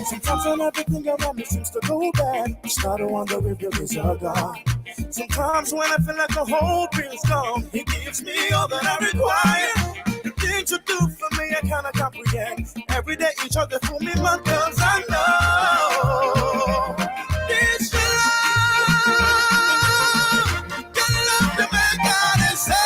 Sometimes when everything around me seems to go bad, I start to wonder if your days are gone. Sometimes when I feel like the whole thing's gone, He gives me all that I require. The things you do for me, I cannot comprehend. Every day each other for me, my girls, I know this love to make God and say.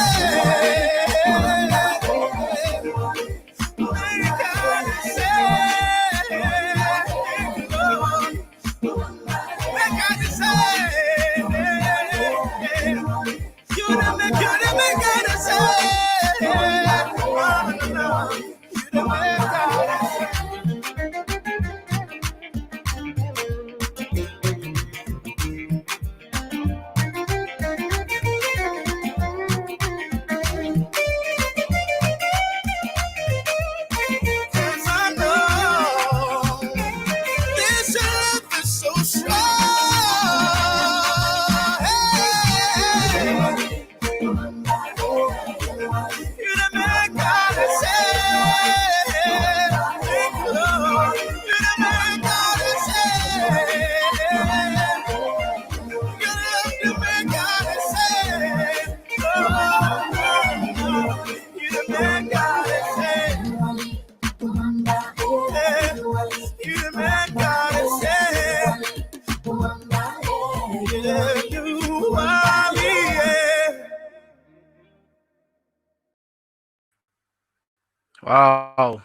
Wow.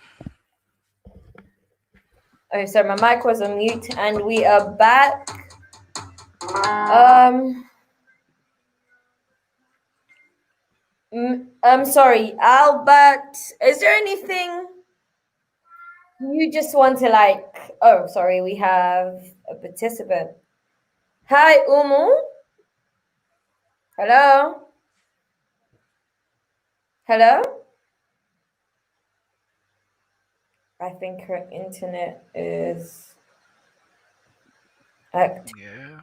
Okay, so my mic was on mute and we are back. I'm sorry, Albert, is there anything you just want to oh, sorry, we have a participant. Hi, Umu. Hello? Hello? I think her internet is active. Yeah.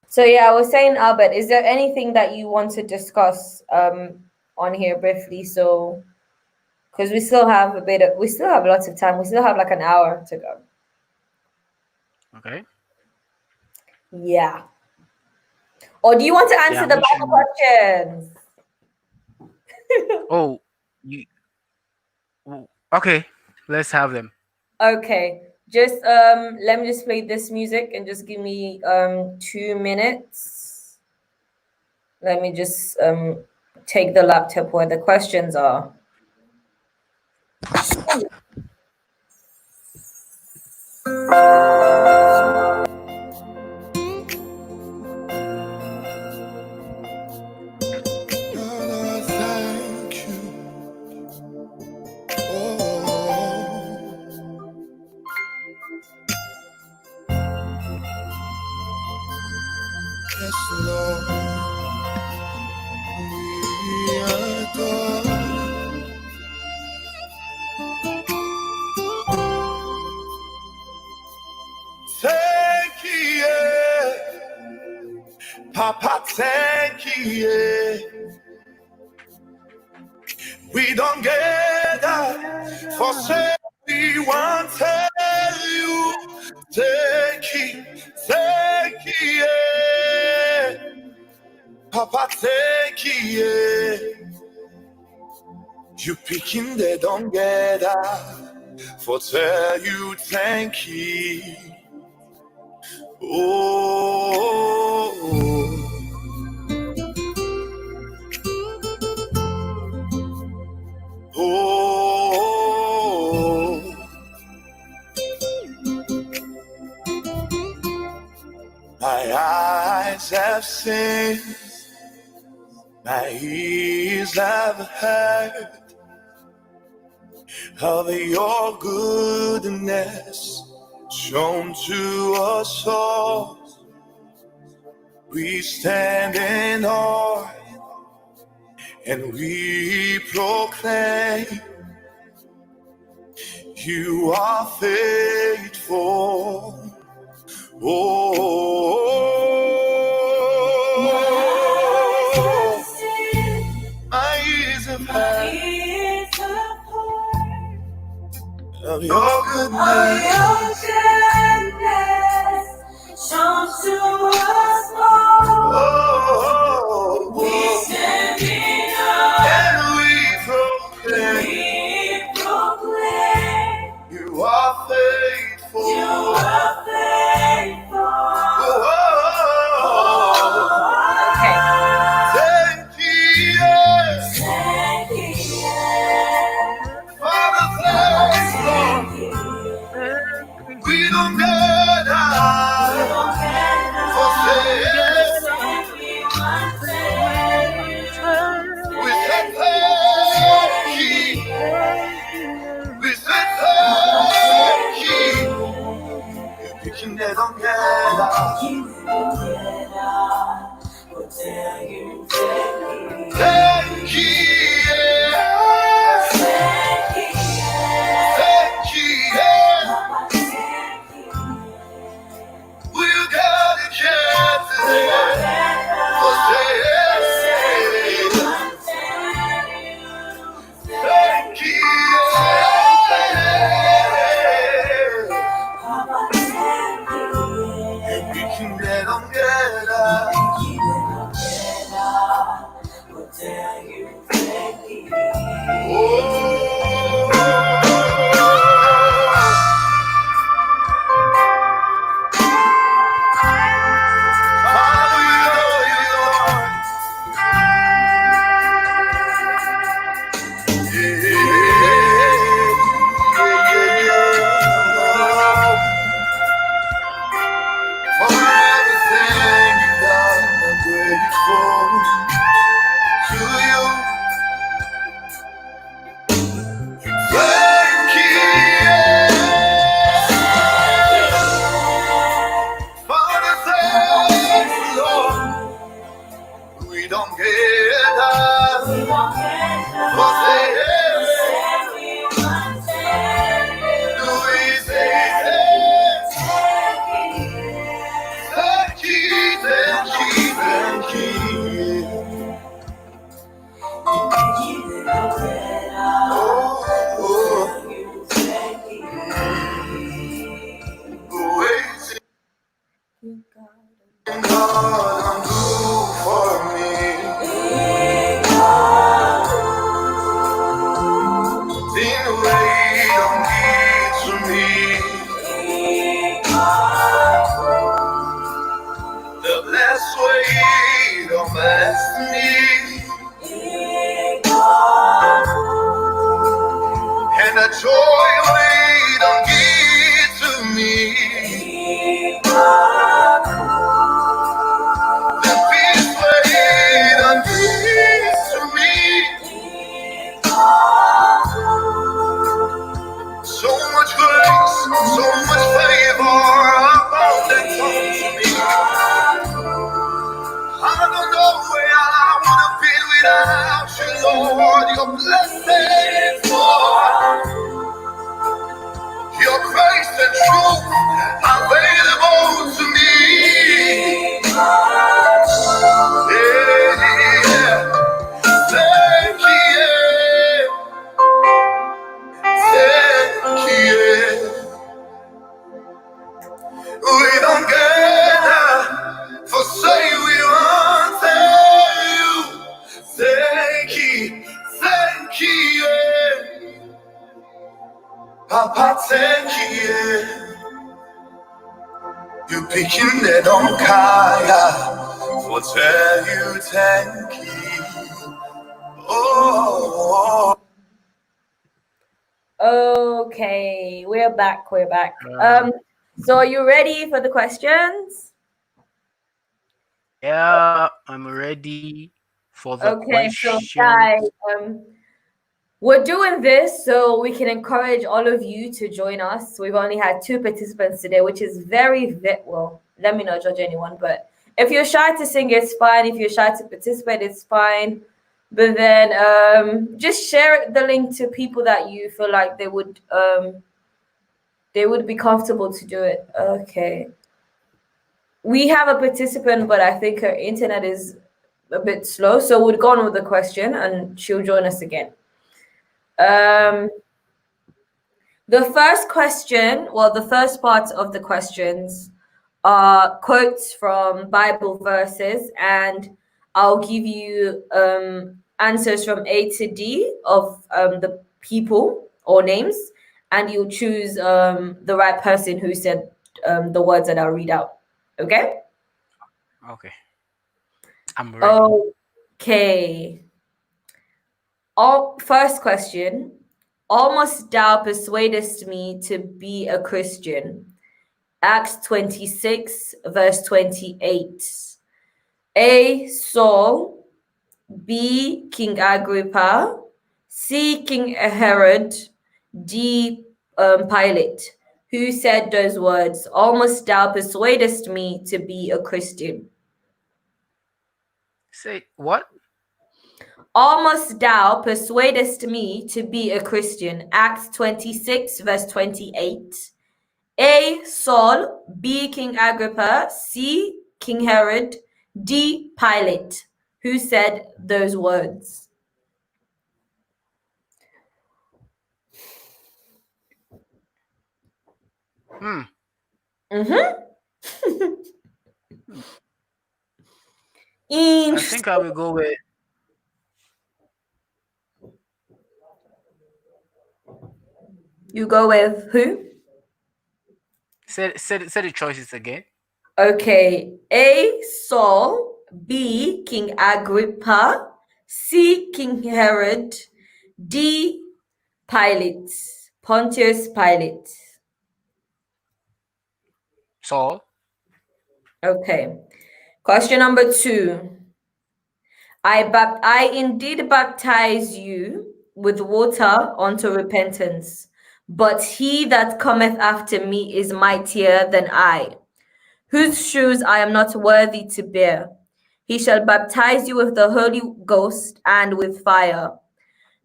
So yeah, I was saying, Albert, is there anything that you want to discuss on here briefly? So, because we still have lots of time. We still have like an hour to go. Okay. Yeah. Or do you want to answer the Bible questions? Okay, let's have them. Okay. Just let me just play this music and just give me 2 minutes. Let me just take the laptop where the questions are. Thank you, Papa, thank you. We don't get that for say we want to tell you. Thank you, Papa, thank you. You picking they don't get that for tell you thank you. Oh, oh, my eyes have seen, my ears have heard of your goodness shown to us all. We stand in awe and we proclaim you are faithful. Oh, my ears have heard of your goodness shown to us all. Oh, we stand in awe and we proclaim you are faithful. You are faithful. Oh, okay. Thank you. Thank you. Father, thanks, Lord. We don't get out. For saying we said thank you. We said thank you. You're picking that on get out. Thank you. Thank you. We'll get it today. For saying thank you. And we can get on get out. We'll tell you thank you. promised me, and the joy wait on give to me. The peace wait on give to me. So much grace, so much favor, abundance unto me. I don't know where I wanna be without you, Lord. Your blessings, Lord. Your grace and truth available to me. Yeah. Thank you. Thank you. We don't gather for say we want you. Thank you, Papa, thank you. You picking it on Kaya for tell you thank you. Oh. Okay, we're back. So are you ready for the questions? Yeah, I'm ready for the question. So guys, we're doing this so we can encourage all of you to join us. We've only had 2 participants today, which is very well. Let me not judge anyone, but if you're shy to sing, it's fine. If you're shy to participate, it's fine. But then just share the link to people that you feel like they would be comfortable to do it. Okay. We have a participant, but I think her internet is a bit slow. So we'll go on with the question and she'll join us again. The first question, the first part of the questions are quotes from Bible verses, and I'll give you answers from A to D of the people or names, and you'll choose the right person who said the words that I'll read out. Okay? Okay. I'm ready. Okay. First question. Almost thou persuadest me to be a Christian. Acts 26, verse 28. A, Saul. B, King Agrippa. C, King Herod. D, Pilate. Who said those words? Almost thou persuadest me to be a Christian. Say what? Almost thou persuadest me to be a Christian. Acts 26, verse 28. A, Saul. B, King Agrippa. C, King Herod. D, Pilate. Who said those words? I think I will go with. You go with who? Say the choices again. Okay. A, Saul. B, King Agrippa. C, King Herod. D, Pilate. Pontius Pilate. Saul. Okay. Question number 2. I indeed baptize you with water unto repentance, but he that cometh after me is mightier than I, whose shoes I am not worthy to bear. He shall baptize you with the Holy Ghost and with fire.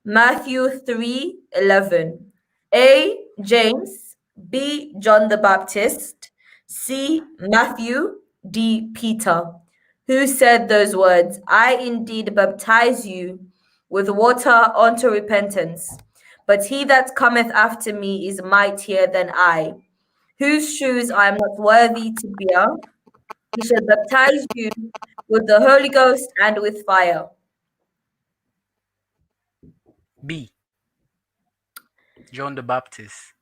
Matthew 3:11. A, James. B, John the Baptist. C, Matthew. D, Peter. Who said those words? I indeed baptize you with water unto repentance, but he that cometh after me is mightier than I, whose shoes I am not worthy to bear. He shall baptize you with the Holy Ghost and with fire. B, John the Baptist.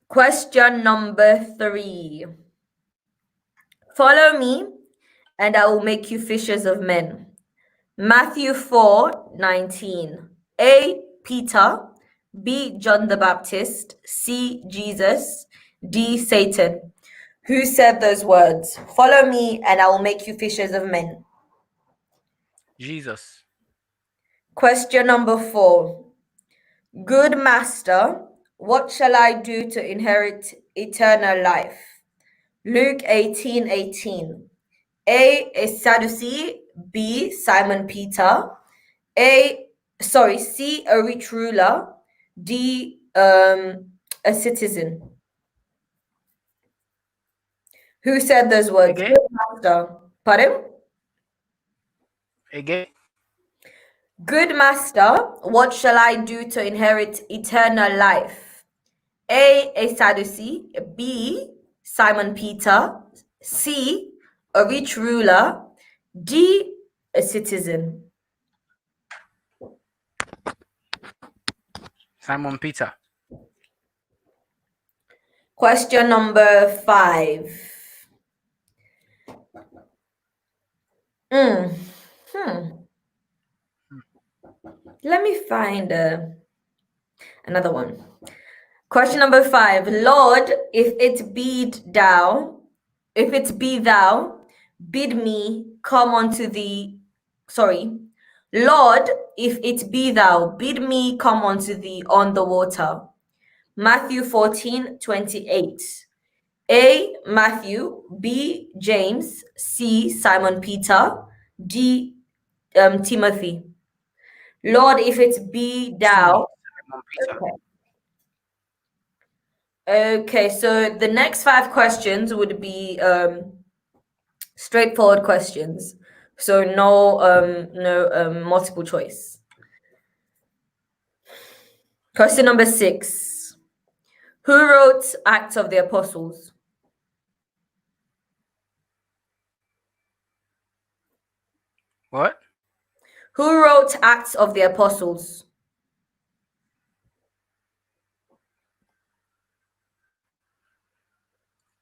Question number 3. Follow me, and I will make you fishers of men. Matthew 4:19. A. Peter. B. John the Baptist. C. Jesus. D. Satan. Who said those words? Follow me and I will make you fishers of men. Jesus. Question number 4. Good master, what shall I do to inherit eternal life? Luke 18:18. A Sadducee. B. Simon Peter. C. A rich ruler. D. A citizen. Who said those words? Again? Good master. Pardon? Again? Good master, what shall I do to inherit eternal life? A Sadducee. B. Simon Peter. C. A rich ruler. D. A citizen. Simon Peter. Question number 5. Let me find another one. Question number 5. Lord, if it be thou, bid me come unto thee. Lord, if it be thou, bid me come unto thee on the water. Matthew 14:28. A. Matthew. B. James. C. Simon Peter. D. Timothy. Lord, if it be thou. Simon Peter. Okay, so the next 5 questions would be straightforward questions. So no multiple choice. Question number 6. Who wrote Acts of the Apostles? What? Who wrote Acts of the Apostles?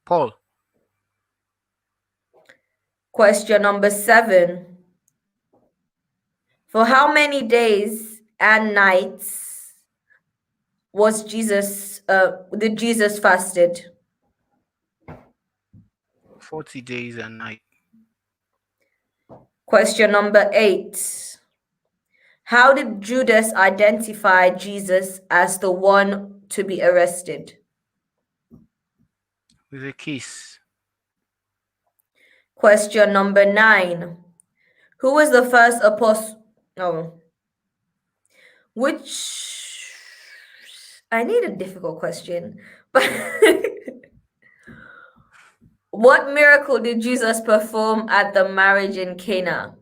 Paul. Question number 7. For how many days and nights did Jesus fasted? 40 days and night. Question number 8. How did Judas identify Jesus as the one to be arrested? With a kiss. Question number 9. Who was the first apostle? I need a difficult question. But what miracle did Jesus perform at the marriage in Cana?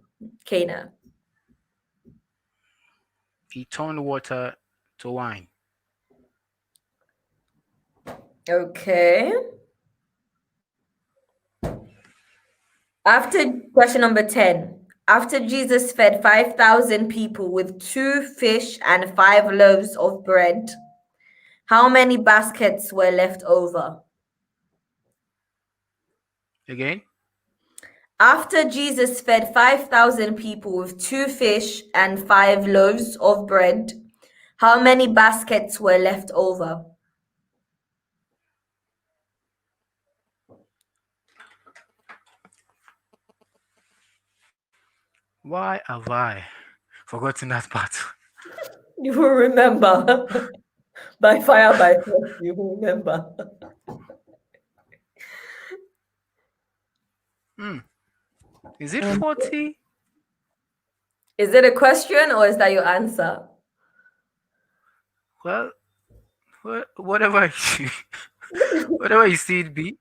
He turned water to wine. Okay. After question number 10. After Jesus fed 5,000 people with 2 fish and 5 loaves of bread, how many baskets were left over? Again? After Jesus fed 5,000 people with 2 fish and 5 loaves of bread, how many baskets were left over? Why have I forgotten that part? You will remember. By fire, by force, you will remember. Is it 40? Is it a question or is that your answer? Well, whatever whatever you see it be.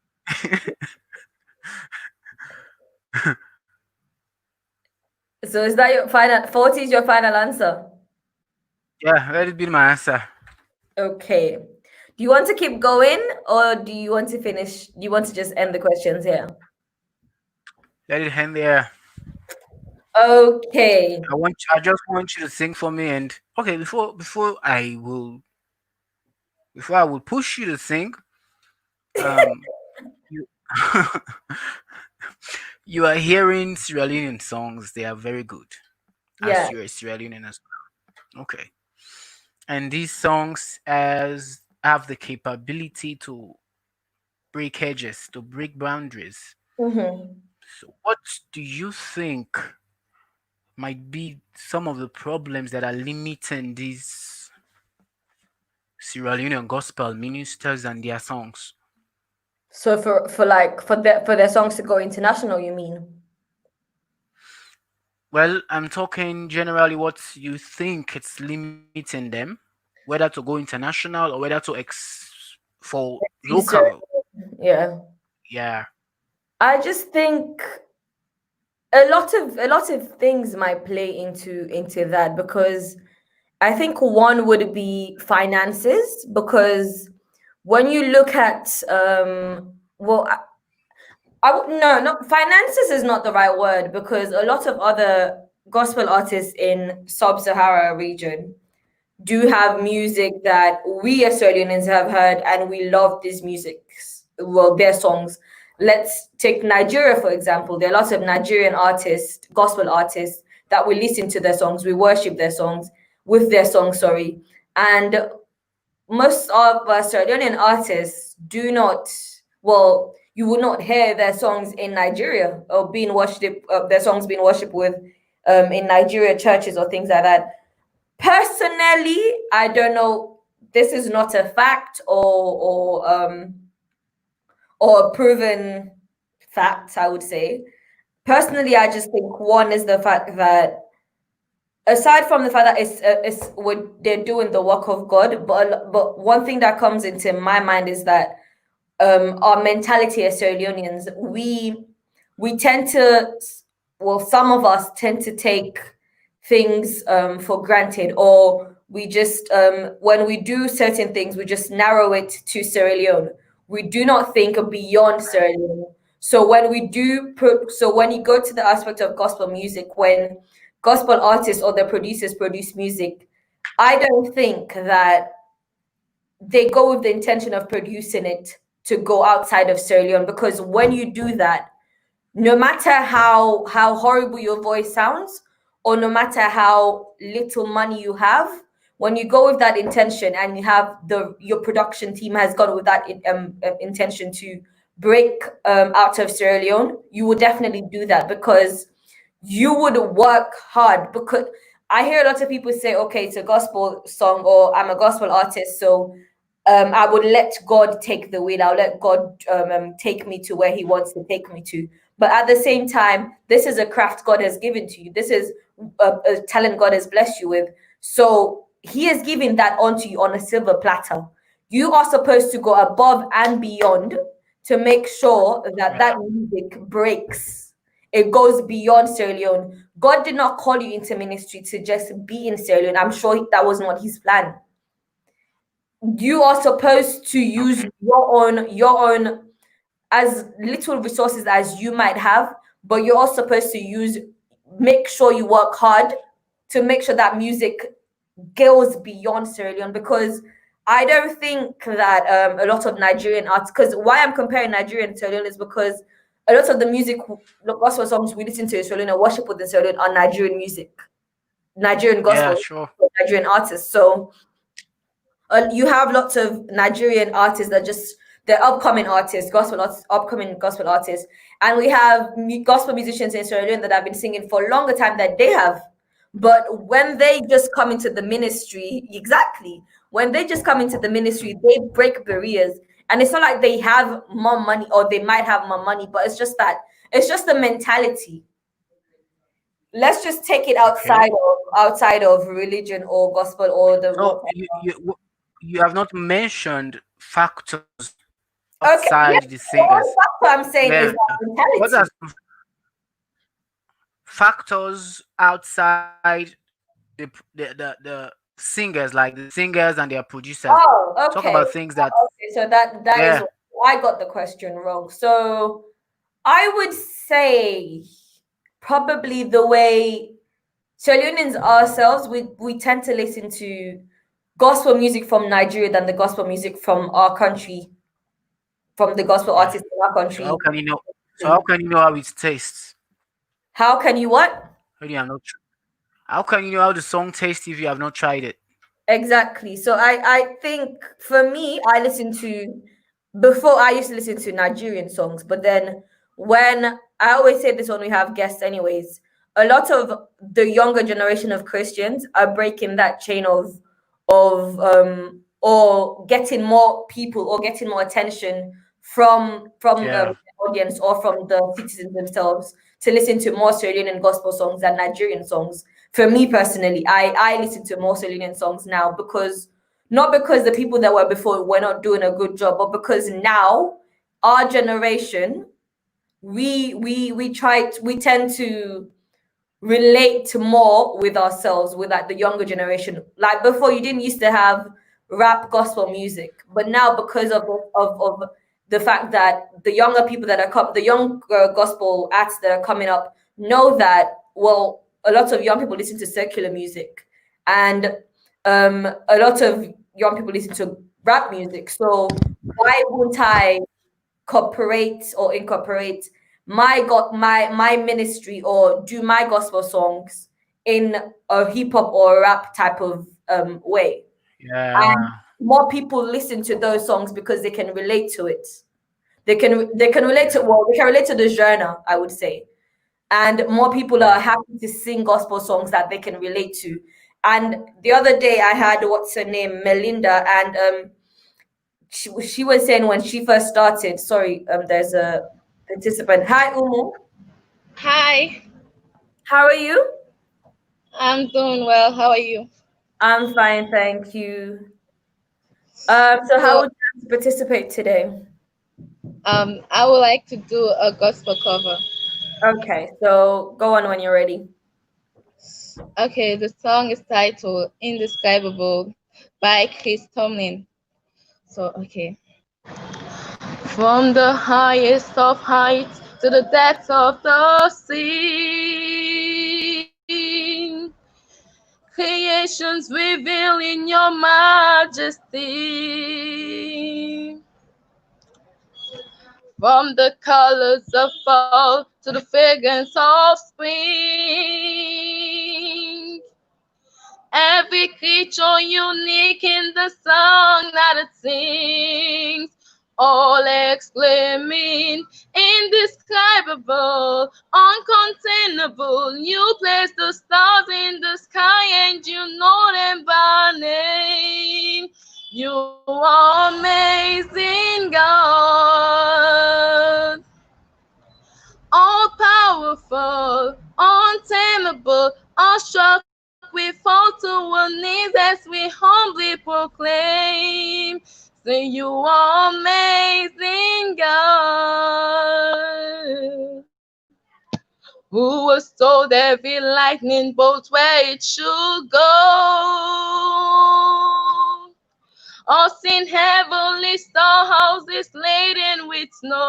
So is that your final 40 is your final answer? Yeah, let it be my answer. Okay. Do you want to keep going or do you want to finish? Do you want to just end the questions here? Let it end there. Okay. I just want you to sing for me, and okay, before I will push you to sing, you, you are hearing Sierra Leonean songs. They are very good. as you're Sierra Leonean as well. Okay. And these songs have the capability to break edges, to break boundaries. So what do you think might be some of the problems that are limiting these Sierra Leonean gospel ministers and their songs? So for their songs to go international, you mean? Well, I'm talking generally what you think it's limiting them, whether to go international or whether to for local. Yeah. Yeah. I just think a lot of things might play into that, because I think one would be finances, because when you look at well, no, not finances is not the right word, because a lot of other gospel artists in sub-Sahara region do have music that we as Sierra Leoneans have heard, and we love these musics, well, their songs. Let's take Nigeria, for example. There are lots of Nigerian artists, gospel artists, that we listen to their songs, we worship their songs, with their songs, sorry. And most of Sierra Leonean artists do not, well, you will not hear their songs in Nigeria or being worshipped, their songs being worshipped with in Nigeria churches or things like that. Personally, I don't know. This is not a fact or a proven fact, I would say. Personally, I just think one is the fact that, aside from the fact that it's what they're doing the work of God, but one thing that comes into my mind is that our mentality as Sierra Leoneans, we tend to, well, some of us tend to take things for granted, or we just when we do certain things, we just narrow it to Sierra Leone. We do not think beyond Sierra Leone. So when you go to the aspect of gospel music, when gospel artists or the producers produce music, I don't think that they go with the intention of producing it to go outside of Sierra Leone, because when you do that, no matter how horrible your voice sounds, or no matter how little money you have, when you go with that intention and you have your production team has gone with that intention to break out of Sierra Leone, you will definitely do that, because you would work hard. Because I hear a lot of people say, okay, it's a gospel song, or I'm a gospel artist, so I would let God take the wheel. I'll let God take me to where he wants to take me to. But at the same time, this is a craft God has given to you. This is a talent God has blessed you with. So he has given that onto you on a silver platter. You are supposed to go above and beyond to make sure that that music breaks. It goes beyond Sierra Leone. God did not call you into ministry to just be in Sierra Leone. I'm sure that was not his plan. You are supposed to use your own as little resources as you might have, but you're also supposed to make sure you work hard to make sure that music goes beyond Sierra Leone. Because I don't think that a lot of Nigerian artists, because why I'm comparing Nigerian and Sierra Leone is because a lot of the music, gospel songs we listen to in Sierra Leone, worship with the Sierra Leone, are Nigerian music, Nigerian gospel, yeah, sure. Nigerian artists. So you have lots of Nigerian artists that they're upcoming artists, upcoming gospel artists, and we have gospel musicians in Sierra Leone that have been singing for a longer time than they have. But when they just come into the ministry, when they just come into the ministry, they break barriers. And it's not like they have more money, or they might have more money, but it's just the mentality. Let's just take it outside of religion or gospel or the. So you have not mentioned factors outside the singers. What I'm saying is that mentality. What are some factors outside the singers, like the singers and their producers? Oh, okay. Talk about things that. Okay, so that is I got the question wrong. So I would say probably the way Sierra Leoneans ourselves, we tend to listen to gospel music from Nigeria than the gospel music from our country, from the gospel artists in our country. So how can you know? How can you know how it tastes? How can you what? Really, I'm not sure. How can you know how the song tastes if you have not tried it? Exactly. So I think for me, before I used to listen to Nigerian songs, but then when I always say this when we have guests anyways, a lot of the younger generation of Christians are breaking that chain of or getting more people or getting more attention from Yeah. the audience or from the citizens themselves to listen to more Sierra Leonean gospel songs than Nigerian songs. For me personally, I listen to more Sierra Leonean songs now because not because the people that were before were not doing a good job, but because now our generation we tend to relate to more with ourselves with like the younger generation. Like before, you didn't used to have rap gospel music, but now because of the fact that the younger people that are the young gospel acts that are coming up know that well, a lot of young people listen to secular music, and a lot of young people listen to rap music. So why wouldn't I cooperate or incorporate my ministry or do my gospel songs in a hip hop or rap type of way? And Yeah. more people listen to those songs because they can relate to it. They can relate to they can relate to the genre, I would say. And more people are Yeah. happy to sing gospel songs that they can relate to. And the other day I had what's her name, Melinda, and she was saying when she first started, sorry, there's a participant. Hi, Umu. Hi, How are you? I'm doing well. How are you? I'm fine, thank you. So how So, would you like to participate today? I would like to do a gospel cover. Okay, so go on when you're ready. Okay, the song is titled Indescribable by Chris Tomlin. So, okay. From the highest of heights to the depths of the sea, creations revealing your majesty. From the colors of fall to the fragrance of spring, every creature unique in the song that it sings, all exclaiming, indescribable, uncontainable. You place the stars in the sky and you know them by name. You are amazing, God, all powerful, untamable, awestruck. We fall to our knees as we humbly proclaim. Say you are amazing, God, who was told every lightning bolt where it should go. Us in heavenly storehouses laden with snow.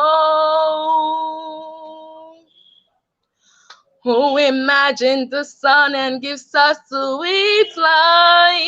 Who imagined the sun and gives us to its light,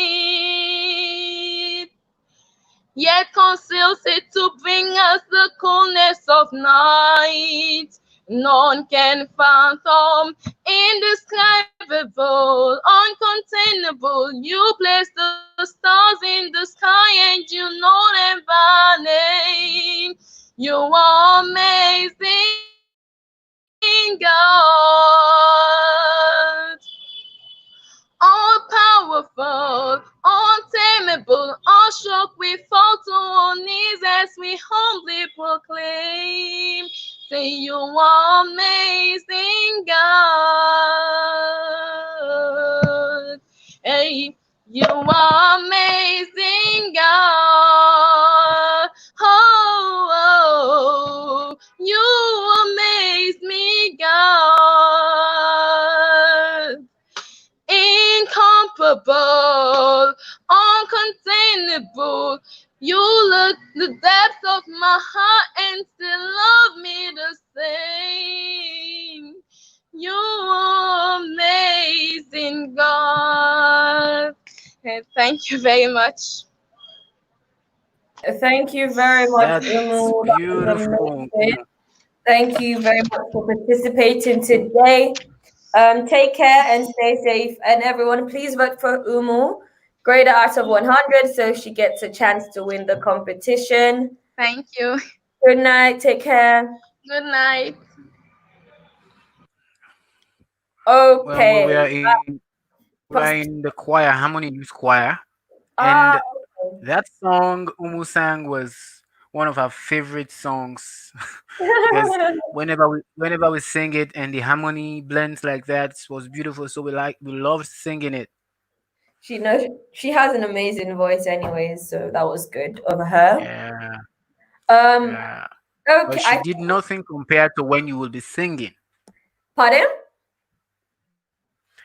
yet conceals it to bring us the coolness of night. None can fathom, indescribable, uncontainable. You place the stars in the sky and you know them by name. You are amazing, God, all powerful, untamable, awestruck. We fall to our knees as we humbly proclaim. Say you are amazing, God. Hey, you are amazing, God. Oh, you amaze me, God. Incomparable, uncontainable. You look the depths of my heart and still love me the same. You are amazing, God. And thank you very much. Thank you very much, That's Umu. That was beautiful. amazing. Thank you very much for participating today. Take care and stay safe. And everyone, please vote for Umu. Grader out of 100, so she gets a chance to win the competition. Thank you. Good night. Take care. Good night. Okay. Well, we're in the choir, Harmony Youth Choir. And that song Umu sang was one of our favorite songs because whenever we sing it and the harmony blends like that, it was beautiful. So we loved singing it. She knows she has an amazing voice anyways, so that was good of her. Yeah. Okay. But she did nothing compared to when you will be singing. Pardon?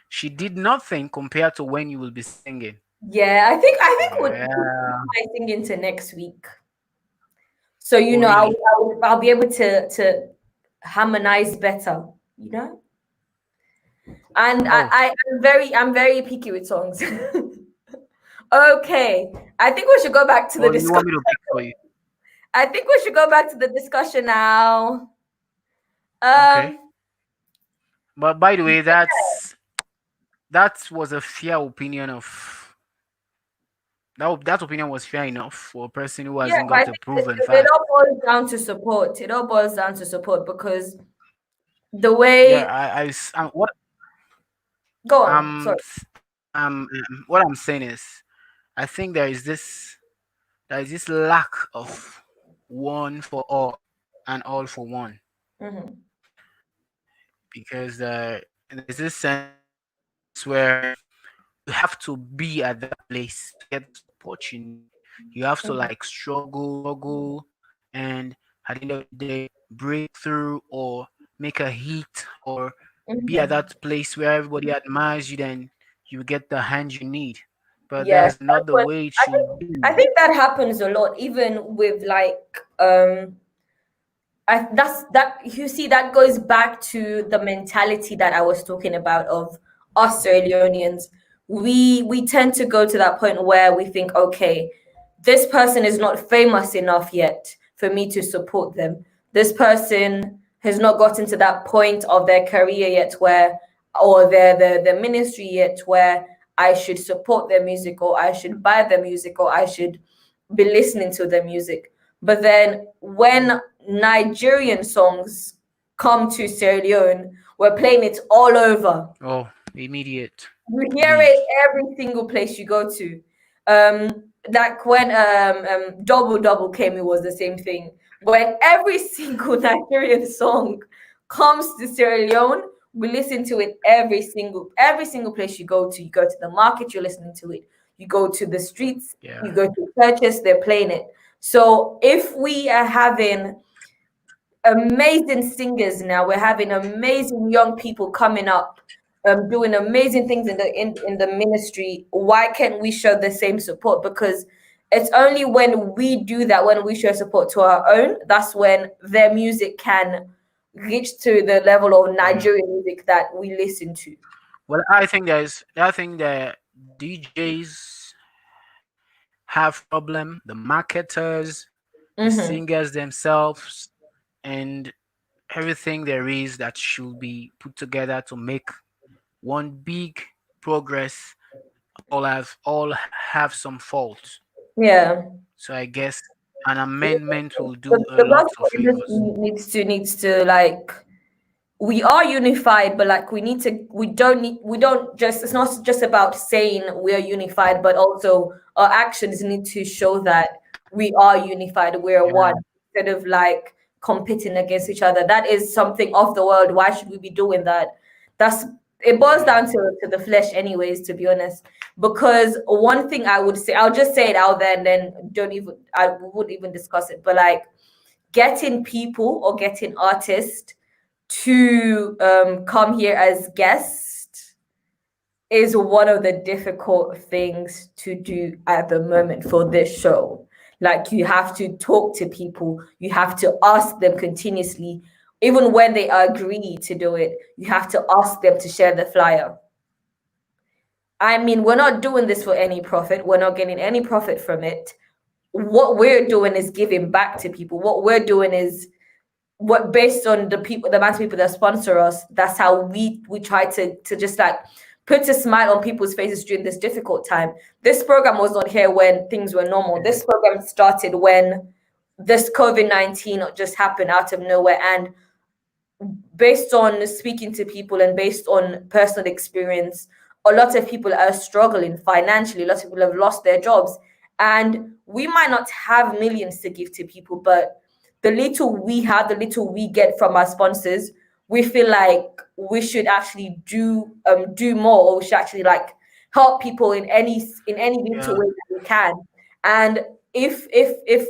She did nothing compared to when you will be singing. Yeah, I think we'll my singing to next week. So know, really? I'll be able to harmonize better, you know. And I'm very picky with songs. Okay, I think we should go back to the discussion. You want me to pick for you? I think we should go back to the discussion now. Okay. But by the way, that was a fair opinion of. That opinion was fair enough for a person who hasn't got a proven fact. It all boils down to support. It all boils down to support because the way. Yeah, what. Go on. Sorry. What I'm saying is, I think there is this lack of one for all and all for one. Mm-hmm. Because there's this sense where you have to be at that place to get support you need. You have to like struggle and at the end of the day break through or make a hit or be at that place where everybody admires you, then you get the hand you need. But that's not the way it should be. I think that happens a lot, even with like you see, that goes back to the mentality that I was talking about of us Sierra Leoneans. We tend to go to that point where we think, okay, this person is not famous enough yet for me to support them. This person has not gotten to that point of their career yet or their ministry yet where I should support their music or I should buy their music or I should be listening to their music. But then when Nigerian songs come to Sierra Leone, we're playing it all over. Oh, immediate. You hear it every single place you go to. Like when Double Came, it was the same thing. When every single Nigerian song comes to Sierra Leone, we listen to it every single place you go to. You go to the market, you're listening to it. You go to the streets, you go to churches, they're playing it. So if we are having amazing singers now, we're having amazing young people coming up, doing amazing things in the ministry, why can't we show the same support? Because it's only when we do that, when we show support to our own, that's when their music can reach to the level of Nigerian music that we listen to. Well, I think that DJs have problem, the marketers, the singers themselves, and everything there is that should be put together to make one big progress. All have some faults. Yeah. So I guess an amendment will do a lot of favors. Needs to like, we are unified, but like it's not just about saying we are unified, but also our actions need to show that we are unified, we're one, instead of like competing against each other. That is something of the world. Why should we be doing that? It boils down to the flesh anyways, to be honest. Because one thing I would say, I'll just say it out there and then I wouldn't even discuss it, but like getting people or getting artists to come here as guests is one of the difficult things to do at the moment for this show. Like, you have to talk to people, you have to ask them continuously. Even when they agree to do it, you have to ask them to share the flyer. I mean, we're not doing this for any profit. We're not getting any profit from it. What we're doing is giving back to people. What we're doing is what based on the amount of people that sponsor us, that's how we try to just like put a smile on people's faces during this difficult time. This program was not here when things were normal. This program started when this COVID-19 just happened out of nowhere. And based on speaking to people and based on personal experience, a lot of people are struggling financially. A lot of people have lost their jobs. And we might not have millions to give to people, but the little we have, the little we get from our sponsors, we feel like we should actually do more, or we should actually like help people in any little way that we can. And if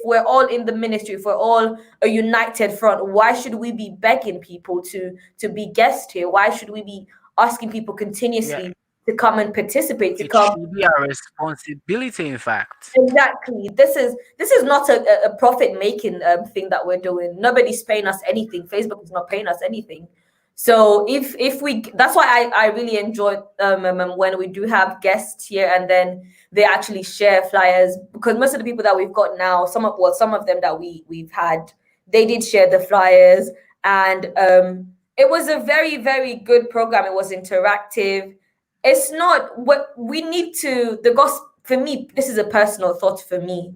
we're all in the ministry, if we're all a united front, why should we be begging people to be guests here? Why should we be asking people continuously to come and participate? It should be our responsibility, in fact. Exactly. This is not a profit making thing that we're doing. Nobody's paying us anything. Facebook is not paying us anything. So if we, that's why I really enjoy when we do have guests here and then they actually share flyers, because most of the people that we've got now, some of them that we've had, they did share the flyers, and it was a very, very good program. It was interactive. It's not what we need to, the gospel, for me, this is a personal thought for me,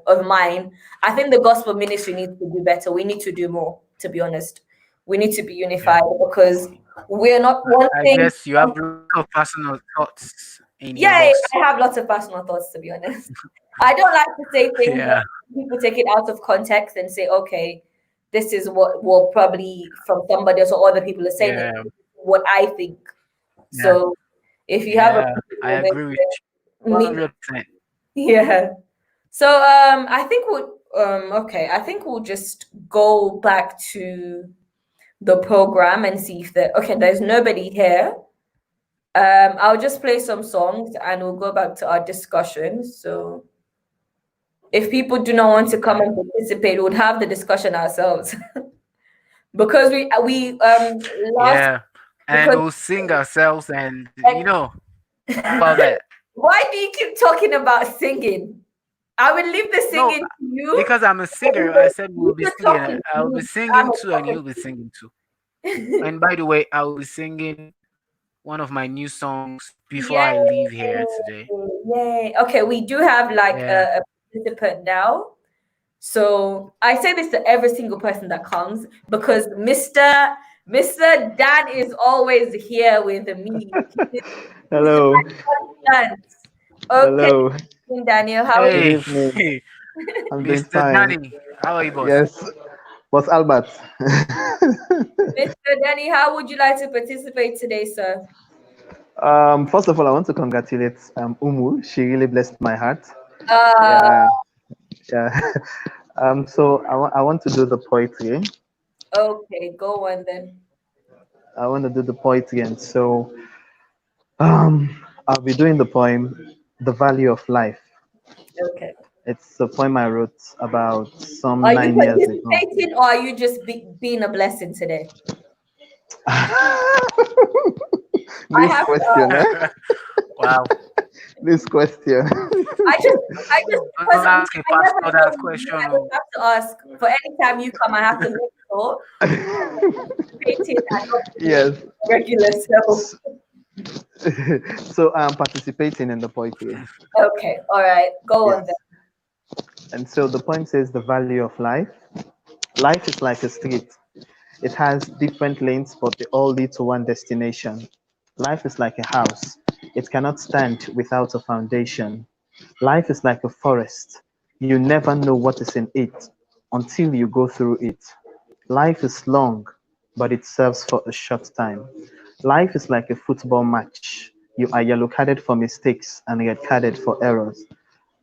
of mine. I think the gospel ministry needs to do better. We need to do more, to be honest. We need to be unified, because we're not one thing. I guess you have lots of personal thoughts in your I box. have lots of personal thoughts, to be honest. I don't like to say things that people take it out of context and say, okay, this is what will probably from somebody else or other people are saying it, what I think. So if you have I agree with you 100%. Yeah. So I think we'll just go back to the program and see if there's nobody here. I'll just play some songs and we'll go back to our discussion. So if people do not want to come and participate, we'll have the discussion ourselves. Because we and we'll sing ourselves, and about that. Why do you keep talking about singing? I will leave the singing to you. Because I'm a singer. I said we'll be singing. I'll be singing too, and you'll be singing too. And by the way, I will be singing one of my new songs before I leave here today. Yay. Okay, we do have like a participant now. So I say this to every single person that comes, because Mr. Dan is always here with me. Hello. Okay. Hello. Daniel, how are you? I'm doing Mr. fine. Danny, how are you, boss? Yes. Boss Albert. Mr. Danny, how would you like to participate today, sir? First of all, I want to congratulate Umu. She really blessed my heart. So I want to do the poetry. Okay, go on then. I want to do the poetry, and so I'll be doing the poem, "The Value of Life." Okay. It's a poem I wrote about some 9 years ago. Are you participating, or are you just being a blessing today? This question. Wow. This question. I have to ask for any time you come. I have to make sure. Yes. Regular self. So I'm participating in the poetry. Okay. All right. Go on then. And so the poem says, "The value of life. Life is like a street. It has different lanes, but they all lead to one destination. Life is like a house. It cannot stand without a foundation. Life is like a forest. You never know what is in it until you go through it. Life is long, but it serves for a short time. Life is like a football match. You are yellow carded for mistakes and red carded for errors.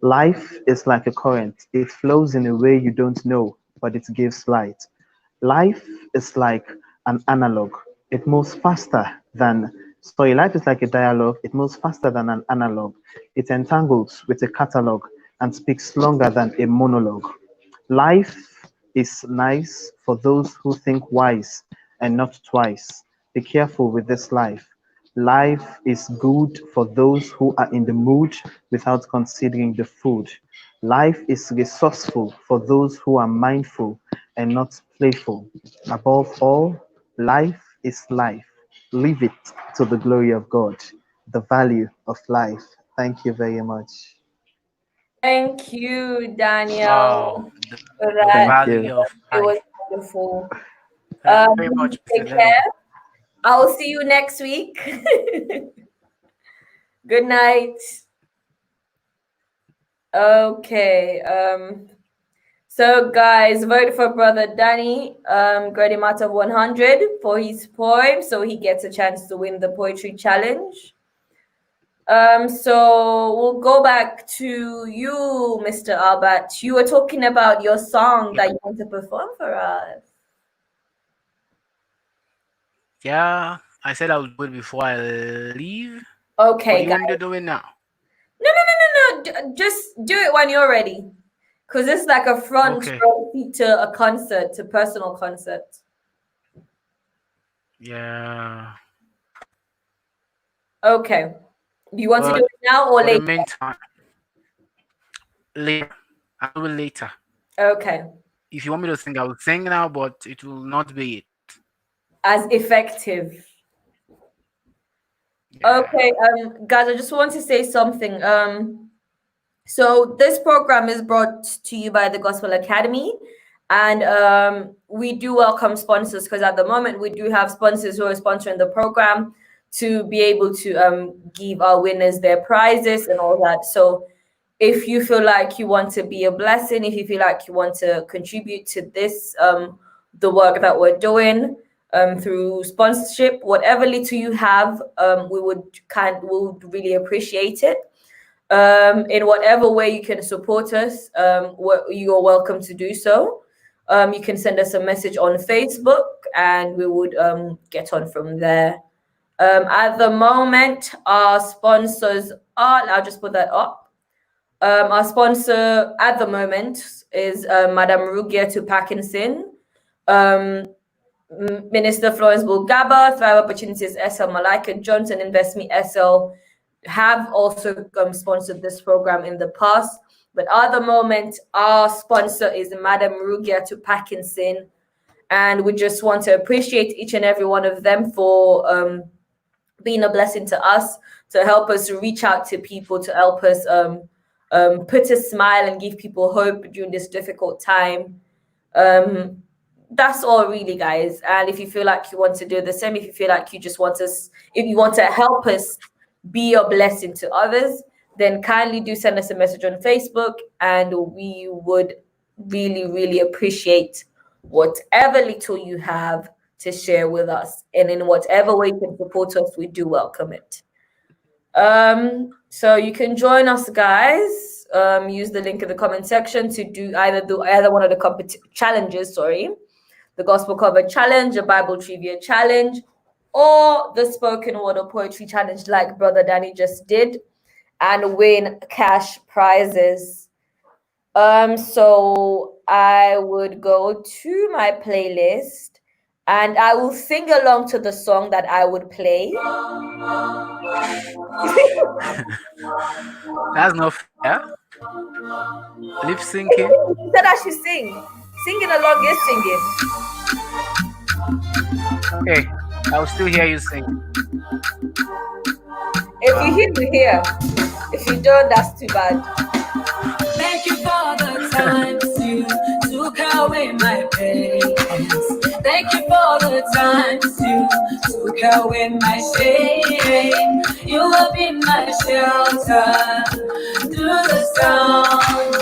Life is like a current. It flows in a way you don't know, but it gives light. Life is like an analog. It moves faster than, life is like a dialogue. It moves faster than an analog. It entangles with a catalog and speaks longer than a monologue. Life is nice for those who think wise and not twice. Be careful with this life. Life is good for those who are in the mood without considering the food. Life is resourceful for those who are mindful and not playful. Above all, life is life. Live it to the glory of God. The value of life. Thank you very much. Thank you, Daniel. Wow, for the that. value of It was life. wonderful. Thank you very much, Take Mr. care. Lenny. I'll see you next week. Good night. Okay. So guys, vote for brother Danny Grady out of 100 for his poem, so he gets a chance to win the poetry challenge. So we'll go back to you, Mr. Albert. You were talking about your song that you want to perform for us. Yeah, I said I would do it before I leave. Okay, Or do you want me to do it now? No. Just do it when you're ready. Because it's like a front row seat to a concert, to personal concert. Yeah. Okay. Do you want to do it now or later? For the meantime, later. I'll do it later. Okay. If you want me to sing, I will sing now, but it will not be it. As effective. Yeah. Okay, guys, I just want to say something. So this program is brought to you by the Gospel Academy, and we do welcome sponsors, because at the moment we do have sponsors who are sponsoring the program to be able to give our winners their prizes and all that. So if you feel like you want to be a blessing, if you feel like you want to contribute to this, the work that we're doing through sponsorship, whatever little you have, we would really appreciate it. In whatever way you can support us, you are welcome to do so. You can send us a message on Facebook and we would get on from there. At the moment, our sponsors are, I'll just put that up. Our sponsor at the moment is Madam Rugia Parkinson, Minister Florence Bulgaba, Thrive Opportunities SL, Malika Johnson, Invest Me SL, have also sponsored this program in the past, but at the moment our sponsor is Madam Rugia Parkinson, and we just want to appreciate each and every one of them for being a blessing to us, to help us reach out to people, to help us put a smile and give people hope during this difficult time. That's all really, guys. And if you feel like you want to do the same, if you feel like you just want us, if you want to help us be a blessing to others, then kindly do send us a message on Facebook, and we would really appreciate whatever little you have to share with us, and in whatever way you can support us, we do welcome it. So you can join us, guys. Use the link in the comment section to do either one of the challenges, the Gospel Cover Challenge, a Bible Trivia Challenge, or the Spoken Word or Poetry Challenge like Brother Danny just did, and win cash prizes. So I would go to my playlist and I will sing along to the song that I would play. That's not fair. Lip syncing. You said I should sing. Singing along is singing. Okay, I'll still hear you sing. If you hear, you hear. If you don't, that's too bad. Thank you for the times you took away my pain. Thank you for the times you took away my shame. You have been my shelter through the storms.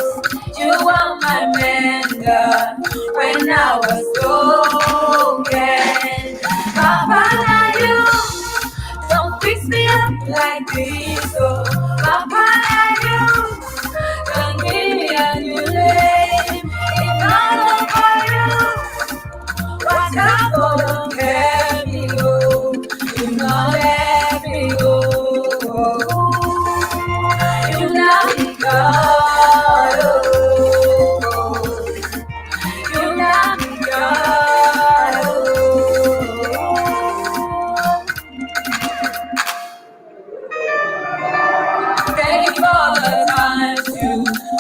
You are my mender when I was broken. Papa, you don't fix me up like this. Oh, Papa, you don't give me a new name. If not for you, what happened? Don't let me go. You not let me go. You not me God. Oh, you not me God. Thank you for the times you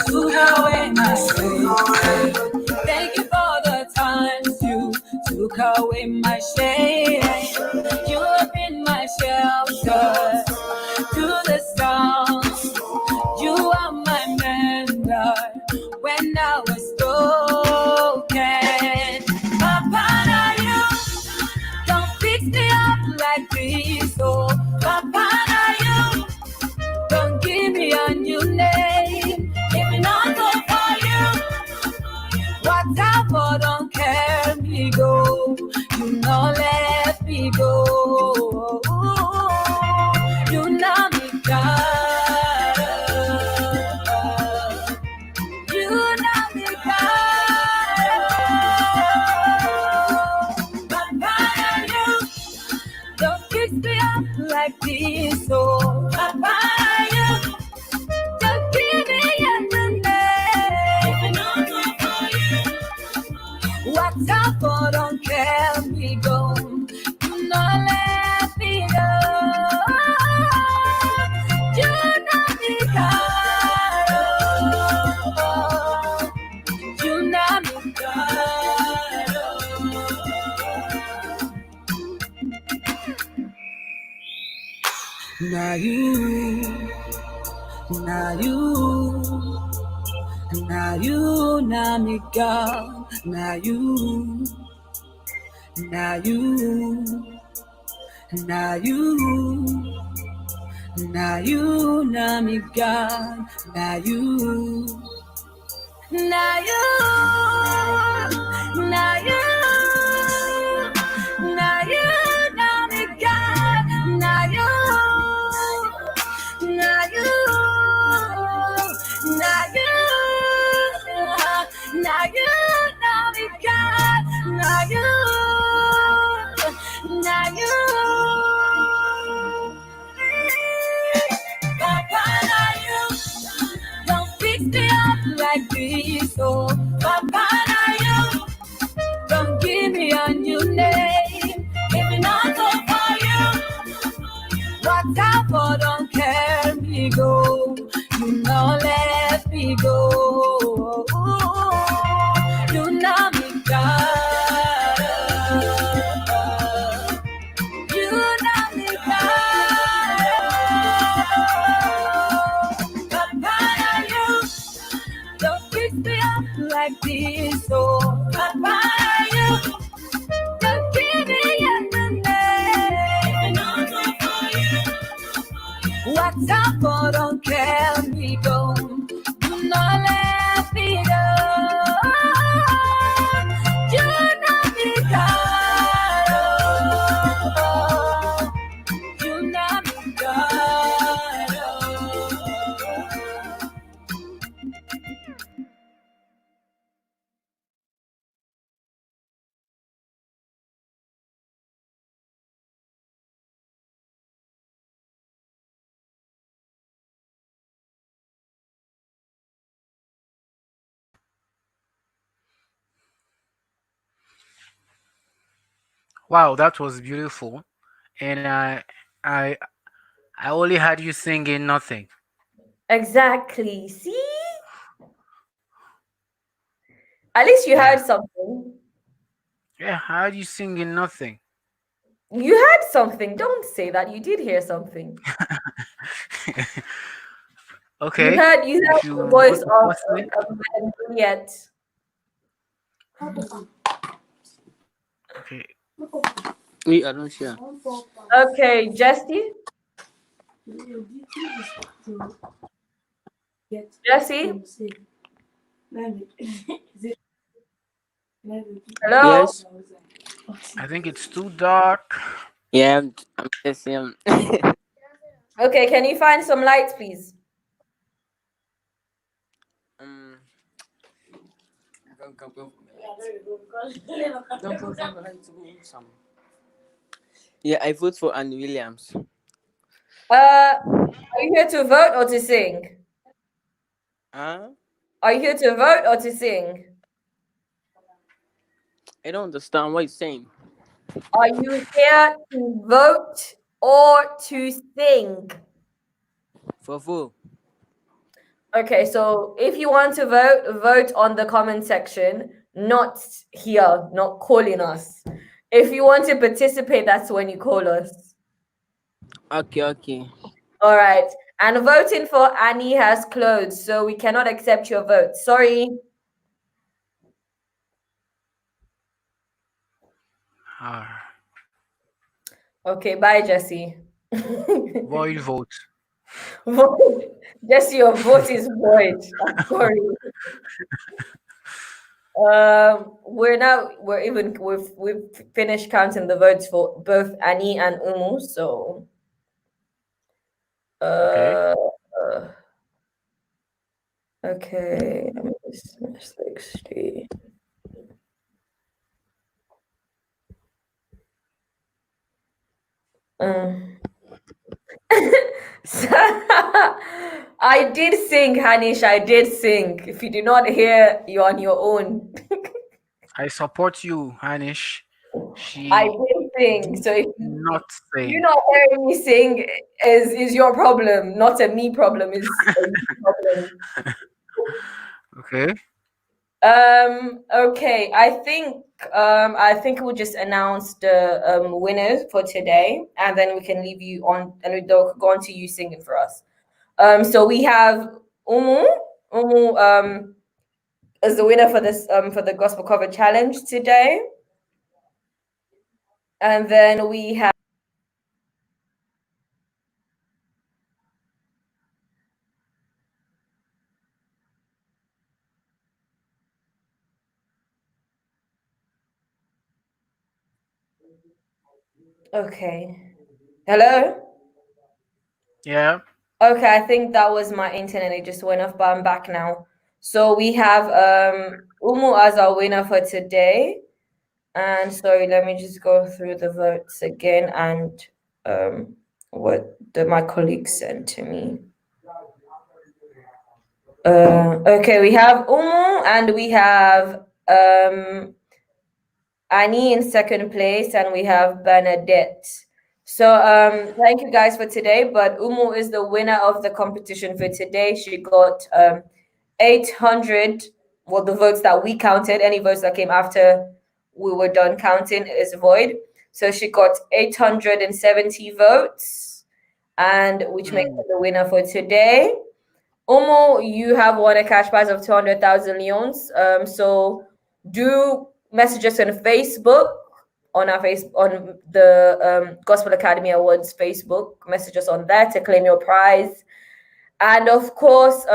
took away my shame. Thank you for the times away my shame. You have been my shelter through the storms. You are my mentor when I was broken. Papa, now you don't fix me up like this. Oh, Papa, now you don't give me a new name. If it not go for you, whatever, don't carry me go. You know let me go. You know me God. You know me God. Papa, you don't fix me up like this. Oh, Papa, you don't give me a new name. What's up, oh, don't carry me go. Do not let me go. Do not be God. Do not be God. Now you, now you. Now you, now me God. Now you, now you, now you, now you, now me God. Now you, now you, now you, now you, now me God. Now you, now you, now you. Now you, now me God, now you, now you. Papa, now you don't fix me up like this. Oh, Papa, now you don't give me a new name. If it not go for you, whatever, don't carry me go. You know let me go. You know me God. You know me God. Papa, you don't fix me up like this. Oh, Papa, you don't give me a new name. What's up, oh, don't carry me go. Do not let me go. You know me God. You know me God. Wow, that was beautiful. And I I only had you singing nothing. Exactly. See? At least you heard something. Yeah, how had you singing nothing? You heard something. Don't say that. You did hear something. Okay. You heard the voice of Juliet. Okay. Me, I don't share. Okay, Jesse. Jesse. Hello. Yes. I think it's too dark. Yeah, I'm just Okay, can you find some lights, please? Yeah, I vote for Anne Williams. Are you here to vote or to sing? Huh? Are you here to vote or to sing? I don't understand what you're saying. Are you here to vote or to sing? For vote. Okay, so if you want to vote, vote on the comment section, not here, not calling us. If you want to participate, that's when you call us. Okay. All right. And voting for Annie has closed, so we cannot accept your vote. Sorry. Okay, bye, Jesse. Void vote. Jesse, your vote is void. I'm sorry. We've finished counting the votes for both Annie and Umu. So, Okay. Okay, let me just 60. So, I did sing, Hanish. I did sing. If you do not hear, you're on your own. I support you, Hanish. I did sing. So if not sing. you're not hearing me sing, is your problem, not a me problem. Is a me problem. Okay. Okay. I think we'll just announce the winners for today, and then we can leave you on, and they'll go on to you singing for us. So we have Umu. Umu is the winner for this for the gospel cover challenge today. And then we have okay. Hello? Yeah. Okay, I think that was my internet. It just went off, but I'm back now. So we have Umu as our winner for today. And sorry, let me just go through the votes again and what my colleagues sent to me. Okay, we have Umu and we have Annie in second place, and we have Bernadette. So thank you guys for today. But Umu is the winner of the competition for today. She got 800. Well, the votes that we counted, any votes that came after we were done counting is void. So she got 870 votes, and which makes her the winner for today. Umu, you have won a cash prize of 200,000 leons. So do message us on Facebook, on the Gospel Academy Awards Facebook. Message us on there to claim your prize. And of course,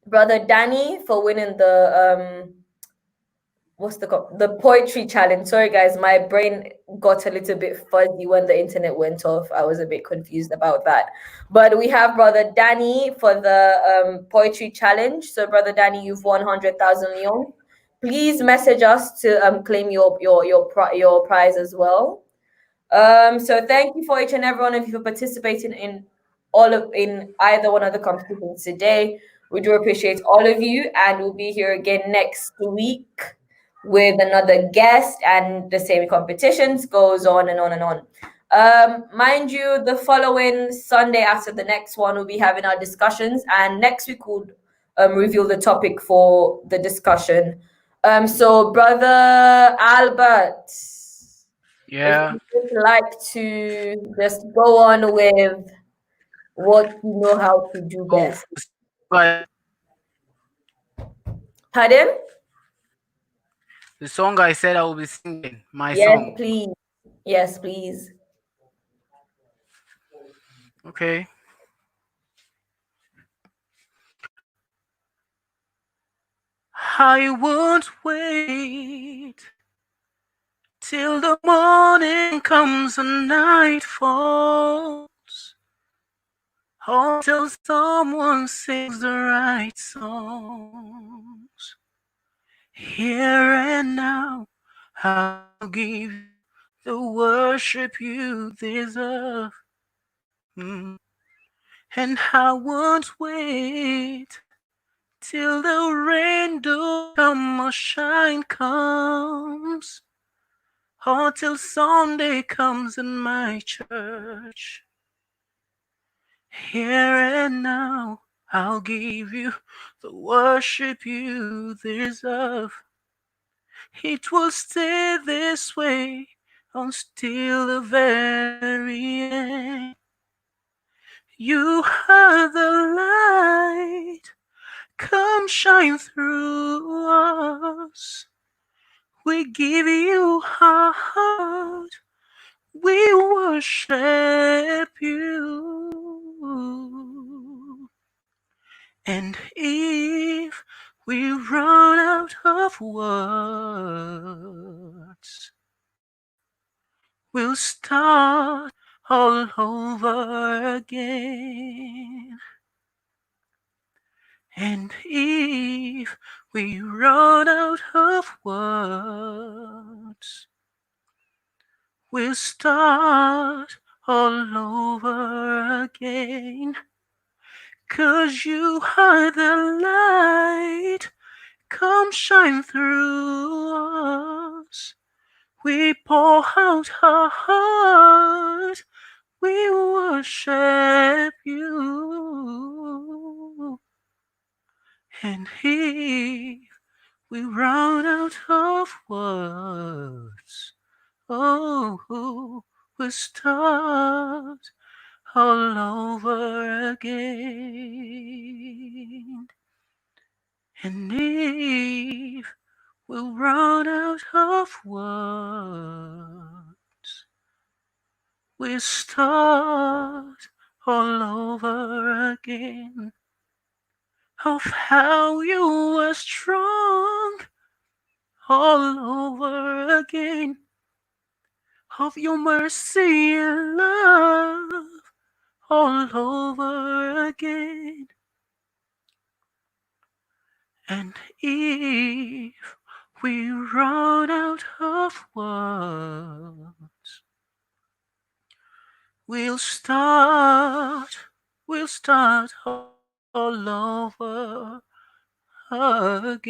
Brother Danny for winning the the poetry challenge. Sorry guys, my brain got a little bit fuzzy when the internet went off. I was a bit confused about that. But we have Brother Danny for the poetry challenge. So Brother Danny, you've won 100,000 leon. Please message us to claim your prize as well. So thank you for each and every one of you for participating in either one of the competitions today. We do appreciate all of you, and we'll be here again next week with another guest, and the same competitions goes on and on and on. Mind you, the following Sunday after the next one, we'll be having our discussions, and next week we'll reveal the topic for the discussion. So Brother Albert, yeah, if you would like to just go on with what you know how to do best. Pardon? The song I said I will be singing, my yes, song. Please. Yes, please. Okay. I won't wait till the morning comes and night falls, until someone sings the right songs. Here and now, I'll give you the worship you deserve. And I won't wait till the rainbow come or shine comes, or till Sunday comes in my church. Here and now, I'll give you the worship you deserve. it will stay this way until the very end. You are the light, come shine through us. We give you our heart, we worship you. And if we run out of words, we'll start all over again. And if we run out of words, we'll start all over again. 'Cause you are the light, come shine through us. We pour out our heart, we worship you. And if we run out of words, oh, we'll start all over again. And if we'll run out of words, we'll start all over again. Of how you were strong all over again. Of your mercy and love all over again. And if we run out of words, we'll start all over again.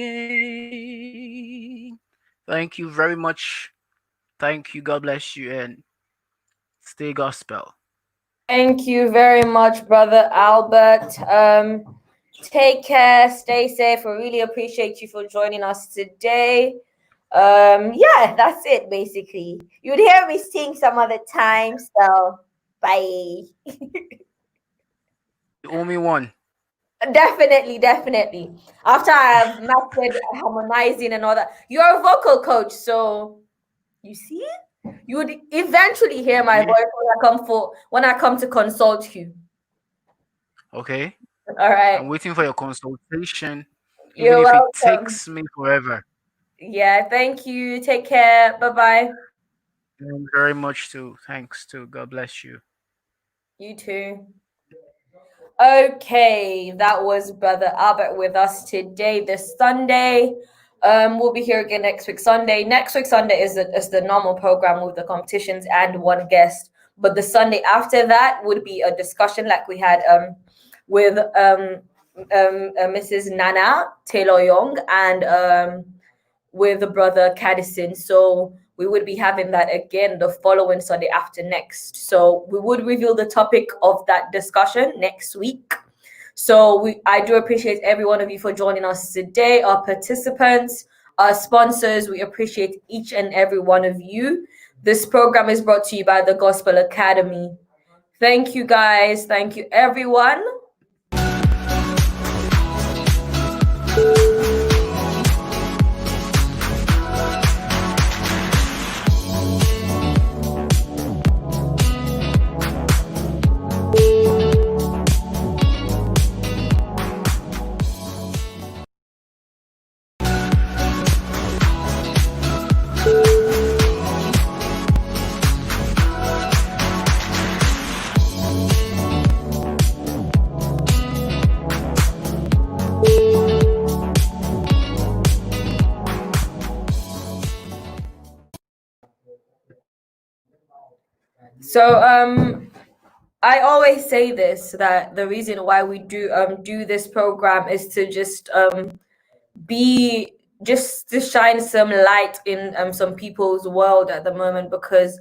Thank you very much. Thank you. God bless you, and stay gospel. Thank you very much, Brother Albert. Take care, stay safe. We really appreciate you for joining us today. Yeah, that's it basically. You would hear me sing some other time, so bye. You owe me one. Definitely. After I've mastered harmonizing and all that, you're a vocal coach, so you see, you would eventually hear my voice when I come to consult you. Okay. All right. I'm waiting for your consultation, You're even if welcome. it takes me forever. Yeah, thank you. Take care. Bye-bye. Thank you very much too. Thanks too. God bless you. You too. Okay, that was Brother Albert with us today, this Sunday. We'll be here again next week Sunday. Next week Sunday is the normal program with the competitions and one guest. But the Sunday after that would be a discussion like we had with Mrs. Nana Taylor Young and with Brother Caddison. So we would be having that again the following Sunday after next. So we would reveal the topic of that discussion next week. So I do appreciate every one of you for joining us today, our participants, our sponsors. We appreciate each and every one of you. This program is brought to you by the Gospel Academy. Thank you, guys. Thank you, everyone. So I always say this, that the reason why we do this program is to just to shine some light in some people's world at the moment, because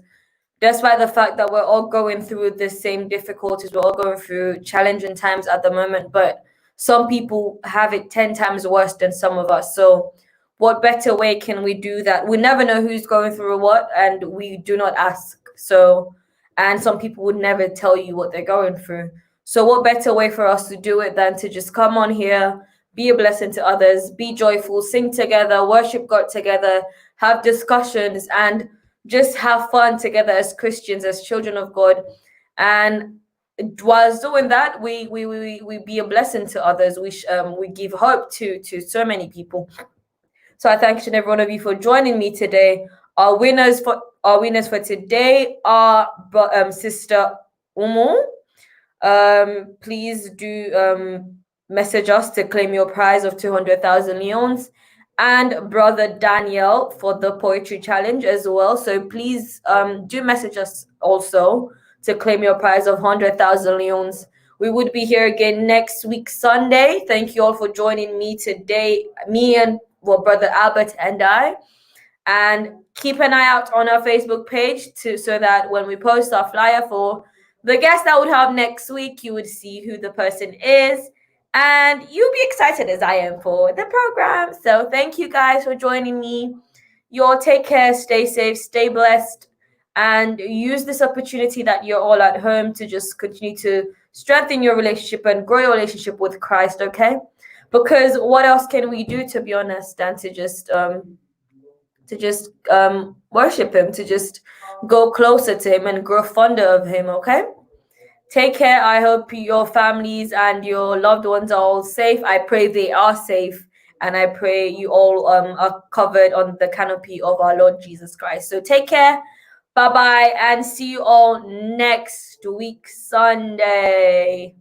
despite the fact that we're all going through the same difficulties, we're all going through challenging times at the moment, but some people have it 10 times worse than some of us. So what better way can we do that? We never know who's going through what, and we do not ask. So, and some people would never tell you what they're going through. So what better way for us to do it than to just come on here, be a blessing to others, be joyful, sing together, worship God together, have discussions, and just have fun together as Christians, as children of God. And whilst doing that, we be a blessing to others. We give hope to so many people. So I thank each and every one of you for joining me today. Our winners for today are Sister Umu. Please do message us to claim your prize of 200,000 leons, and Brother Daniel for the poetry challenge as well. So please do message us also to claim your prize of 100,000 leons. We would be here again next week, Sunday. Thank you all for joining me today, me and Brother Albert and I. And keep an eye out on our Facebook page so that when we post our flyer for the guest that would have next week, you would see who the person is. And you'll be excited as I am for the program. So thank you guys for joining me. You all take care, stay safe, stay blessed, and use this opportunity that you're all at home to just continue to strengthen your relationship and grow your relationship with Christ, okay? Because what else can we do, to be honest, than to just worship him, to just go closer to him and grow fonder of him, okay? Take care. I hope your families and your loved ones are all safe. I pray they are safe, and I pray you all are covered on the canopy of our Lord Jesus Christ. So take care. Bye-bye, and see you all next week, Sunday.